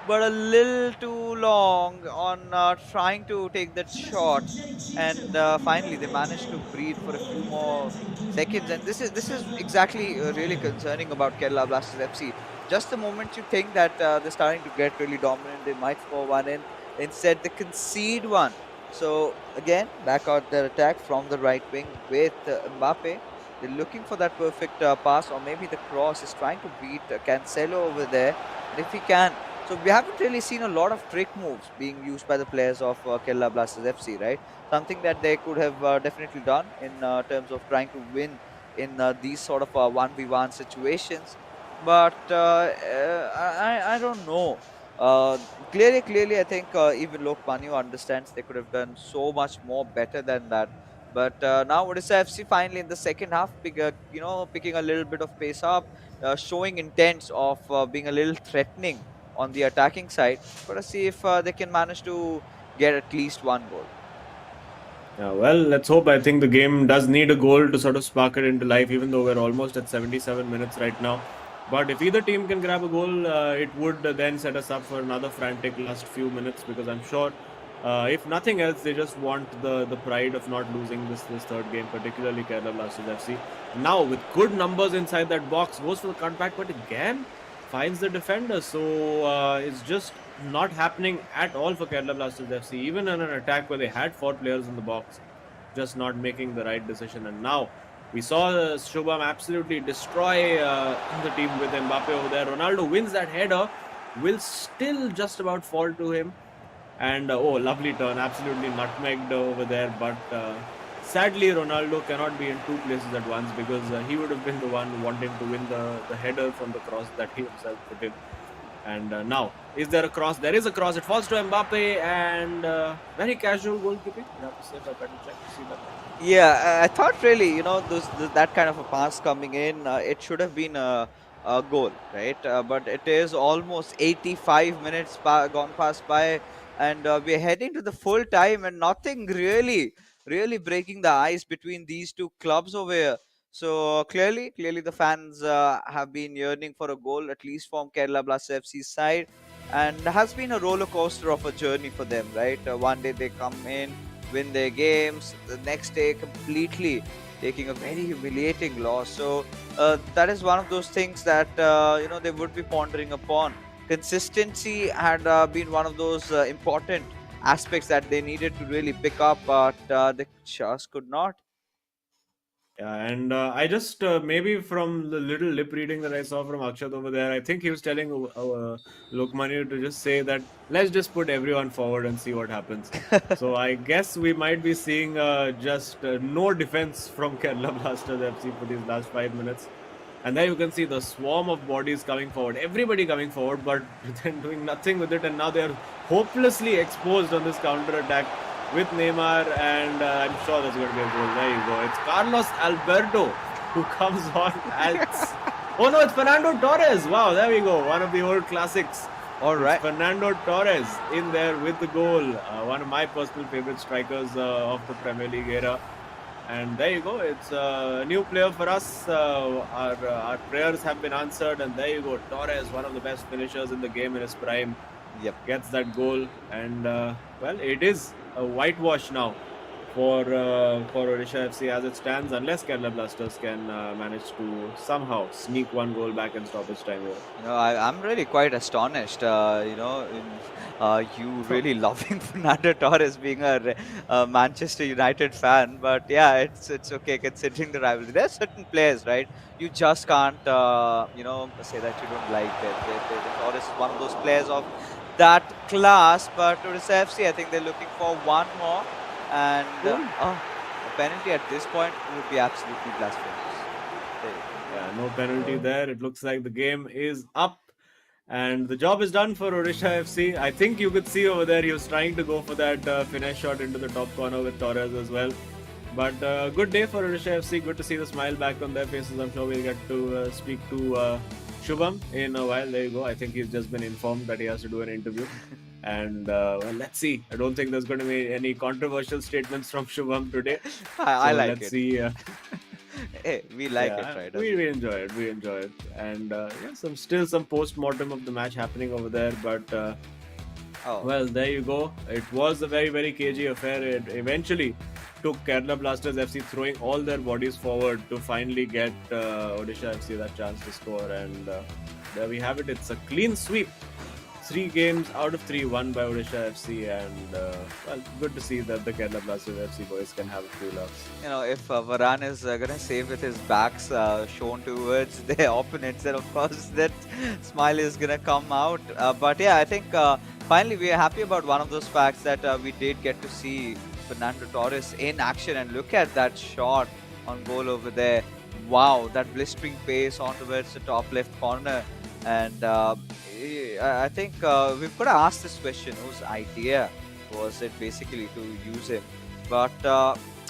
but a little too long on trying to take that shot, and finally they managed to breathe for a few more seconds. And this is exactly really concerning about Kerala Blasters FC. Just the moment you think that they're starting to get really dominant, they might score one in. Instead, they concede one. So again, back out their attack from the right wing with Mbappe. They're looking for that perfect pass, or maybe the cross is trying to beat Cancelo over there. And if he can, so we haven't really seen a lot of trick moves being used by the players of Kerala Blasters FC, right? Something that they could have definitely done in terms of trying to win in these sort of 1v1 situations. But I don't know. Uh, clearly, I think even Lok Manu understands they could have done so much more better than that. But now Odisha FC finally in the second half, picking a little bit of pace up, showing intents of being a little threatening on the attacking side. Got to see if they can manage to get at least one goal. Yeah, well, let's hope. I think the game does need a goal to sort of spark it into life, even though we're almost at 77 minutes right now. But if either team can grab a goal, it would then set us up for another frantic last few minutes, because I'm sure, if nothing else, they just want the pride of not losing this third game, particularly Kerala Blasters FC. Now, with good numbers inside that box, goes for the cutback, but again, finds the defender. So it's just not happening at all for Kerala Blasters FC, even in an attack where they had 4 players in the box, just not making the right decision. And now, we saw Shubham absolutely destroy the team with Mbappe over there. Ronaldo wins that header, will still just about fall to him. And oh, lovely turn, absolutely nutmegged over there. But sadly, Ronaldo cannot be in 2 places at once, because he would have been the one wanting to win the header from the cross that he himself put in. And now, is there a cross? There is a cross. It falls to Mbappe, and very casual goalkeeping. You have to say, if I better check to see that. Yeah, I thought really, that kind of a pass coming in, it should have been a goal, right? But it is almost 85 minutes gone past by, and we're heading to the full time, and nothing really breaking the ice between these two clubs over here. So clearly, the fans have been yearning for a goal, at least from Kerala Blasters FC's side, and has been a roller coaster of a journey for them, right? One day they come in, win their games. The next day, completely taking a very humiliating loss. So that is one of those things that they would be pondering upon. Consistency had been one of those important aspects that they needed to really pick up, but they just could not. Yeah, and I just maybe from the little lip reading that I saw from Akshat over there, I think he was telling Lokmanya to just say that let's just put everyone forward and see what happens. So I guess we might be seeing just no defense from Kerala Blasters FC for these last 5 minutes. And there you can see the swarm of bodies coming forward, everybody coming forward, but then doing nothing with it. And now they're hopelessly exposed on this counter attack with Neymar, and I'm sure that's going to be a goal. There you go. It's Carlos Alberto who comes on as. Oh no, it's Fernando Torres. Wow, there we go. One of the old classics. All right. It's Fernando Torres in there with the goal. One of my personal favorite strikers of the Premier League era. And there you go. It's a new player for us. Our prayers have been answered, and there you go. Torres, one of the best finishers in the game in his prime, gets that goal, and well, it is a whitewash now for Odisha FC as it stands, unless Kerala Blasters can manage to somehow sneak one goal back in stoppage time here. I'm really quite astonished. You really loving Fernando Torres being a Manchester United fan, but yeah, it's okay considering the rivalry. There are certain players, right? You just can't, say that you don't like them. Torres is one of those players of that class, but Odisha FC, I think they're looking for one more, and a penalty at this point would be absolutely blasphemous. There you go. Yeah, no penalty there. It looks like the game is up. And the job is done for Odisha FC. I think you could see over there he was trying to go for that finesse shot into the top corner with Torres as well. But good day for Odisha FC. Good to see the smile back on their faces. I'm sure we'll get to speak to Shubham in a while. There you go. I think he's just been informed that he has to do an interview. And well, let's see. I don't think there's going to be any controversial statements from Shubham today. I So like let's it. see. Hey, we like Yeah, it, right? we enjoy it. We enjoy it, and yeah, some post mortem of the match happening over there. But Oh, well, there you go. It was a very cagey affair. It eventually took Kerala Blasters FC throwing all their bodies forward to finally get Odisha FC that chance to score, and there we have it. It's a clean sweep. 3 games out of 3 won by Odisha FC, and well, good to see that the Kerala Blasters FC boys can have a few laughs. if Varane is gonna save with his backs shown towards their opponents, then of course that smile is gonna come out. But yeah, I think finally we are happy about one of those facts that we did get to see Fernando Torres in action, and look at that shot on goal over there. Wow, that blistering pace on towards the top left corner, and I think we've got to ask this question: whose idea was it basically to use him? But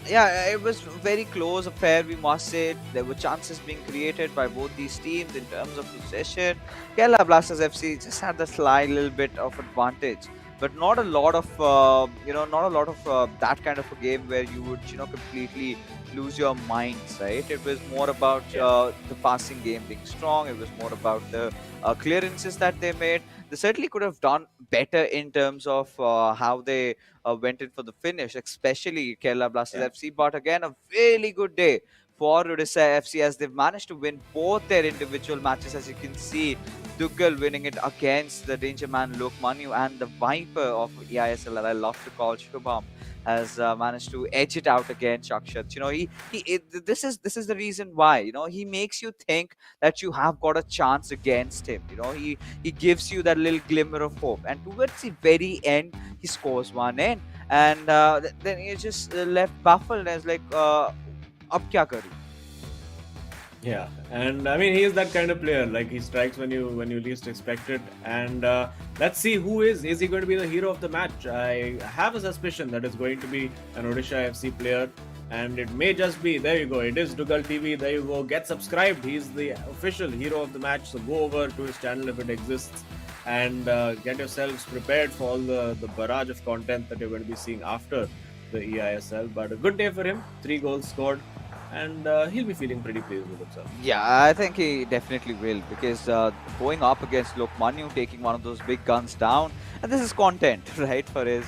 yeah, it was very close affair, we must say. There were chances being created by both these teams in terms of possession. Kerala Blasters FC just had the slight little bit of advantage, but not a lot of that kind of a game where you would completely lose your minds, right? It was more about the passing game being strong. It was more about the clearances that they made. They certainly could have done better in terms of how they went in for the finish, especially Kerala Blasters Yeah. FC. But again, a really good day for Odisha FC as they've managed to win both their individual matches. As you can see, Tuchel winning it against the Danger Man Lokmanu, and the Viper of eISL that I love to call Shubham has managed to edge it out against Akshat. This is the reason why he makes you think that you have got a chance against him. He gives you that little glimmer of hope, and towards the very end he scores one in, and then you're just left baffled as like ab kya karu. Yeah, and I mean he is that kind of player. Like he strikes when you least expect it. And let's see who is he going to be the hero of the match? I have a suspicion that it's going to be an Odisha FC player, and it may just be, there you go, it is Dugal TV, there you go, get subscribed. He's the official hero of the match, so go over to his channel if it exists, and get yourselves prepared for all the barrage of content that you're going to be seeing after the eISL. But a good day for him, 3 goals scored, and he'll be feeling pretty pleased with himself. Yeah, I think he definitely will, because going up against Lokmanu, taking one of those big guns down, and this is content, right, for his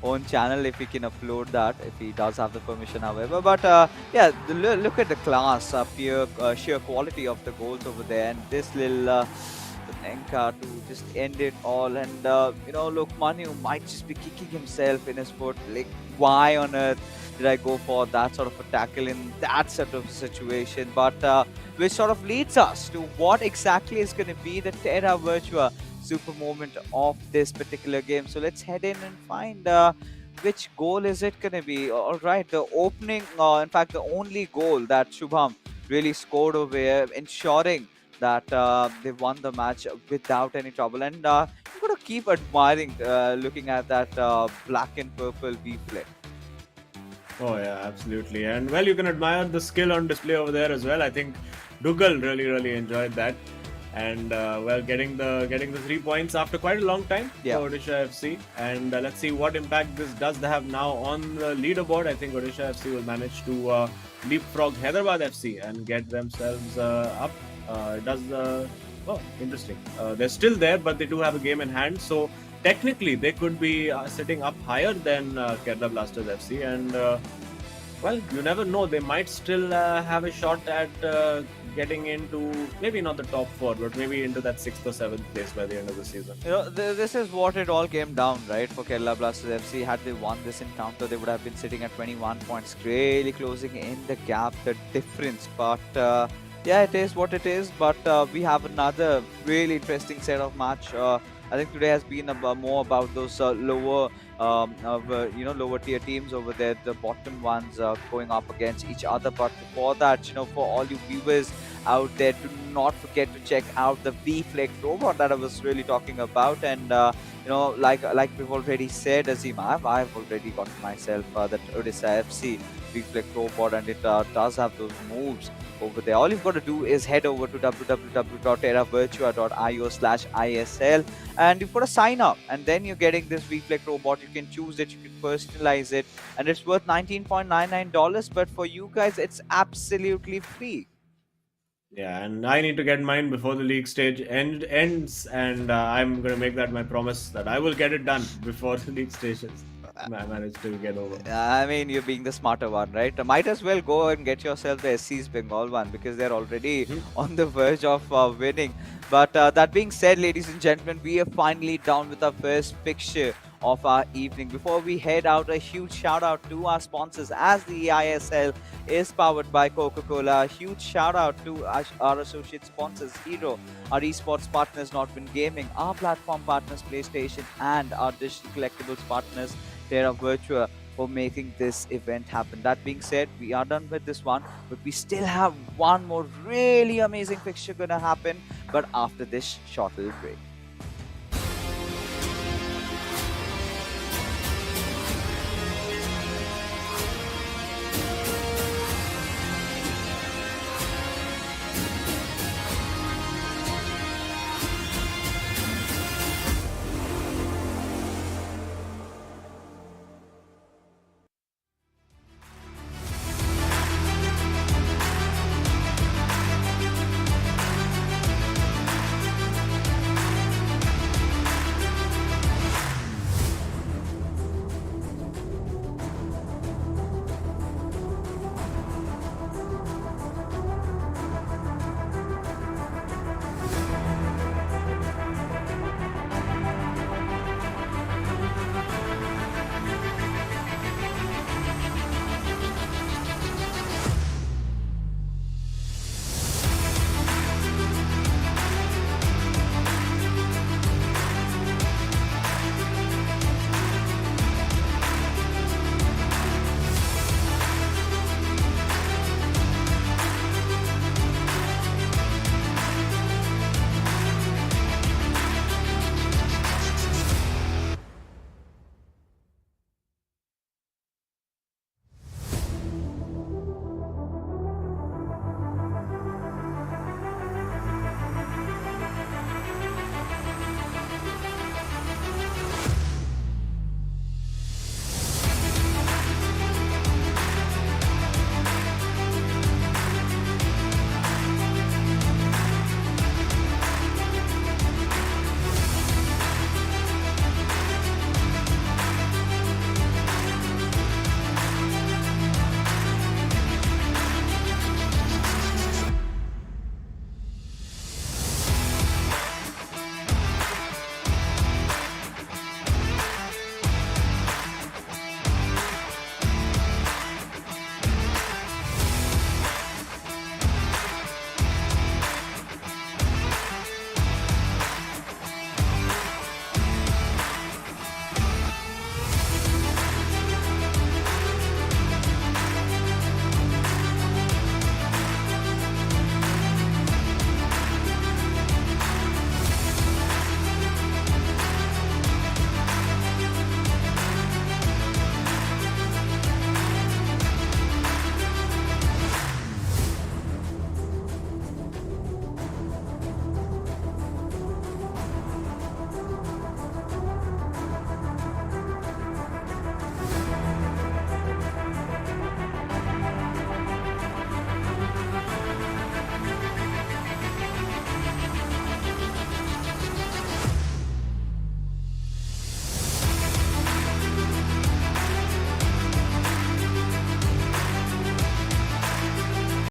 own channel, if he can upload that, if he does have the permission, however. But yeah, look at the class, sheer quality of the goals over there, and this little Enka to just end it all. And Lokmanu might just be kicking himself in his foot, like, why on earth did I go for that sort of a tackle in that sort of situation? But which sort of leads us to what exactly is going to be the Terra Virtua super moment of this particular game. So let's head in and find which goal is it going to be. All right, the opening, in fact, the only goal that Shubham really scored over here, ensuring that they won the match without any trouble. And you've got to keep admiring, looking at that black and purple V-flick. Oh yeah, absolutely. And well, you can admire the skill on display over there as well. I think Dugal really enjoyed that. And well, getting the 3 points after quite a long time for Odisha FC. And let's see what impact this does have now on the leaderboard. I think Odisha FC will manage to leapfrog Hyderabad FC and get themselves up. It does. Oh, interesting. They're still there, but they do have a game in hand. So technically, they could be sitting up higher than Kerala Blasters FC. And well, you never know. They might still have a shot at getting into, maybe not the top 4, but maybe into that 6th or 7th place by the end of the season. This is what it all came down, right? For Kerala Blasters FC, had they won this encounter, they would have been sitting at 21 points, really closing in the gap, the difference. But yeah, it is what it is. But we have another really interesting set of match. I think today has been more about those lower tier teams over there, the bottom ones going up against each other. But before that, for all you viewers out there, do not forget to check out the V-Flex robot that I was really talking about. And like we've already said, Azim, I've already got myself that Odisha FC V-Flex robot, and it does have those moves over there. All you've got to do is head over to www.terravirtua.io/ISL, and you've got to sign up, and then you're getting this V-Flex robot. You can choose it, you can personalize it, and it's worth $19.99, but for you guys it's absolutely free. Yeah, and I need to get mine before the league stage ends, and I'm going to make that my promise that I will get it done before the league stage I managed to get over. I mean, you're being the smarter one, right? Might as well go and get yourself the SC's Bengal one, because they're already on the verge of winning. But that being said, ladies and gentlemen, we are finally down with our first fixture of our evening. Before we head out, a huge shout out to our sponsors, as the eISL is powered by Coca-Cola. A huge shout out to our associate sponsors, Hero, our esports partners, Notwin Gaming, our platform partners, PlayStation, and our digital collectibles partners, Terra Virtua, for making this event happen. That being said, we are done with this one, but we still have one more really amazing fixture gonna happen, but after this short little break.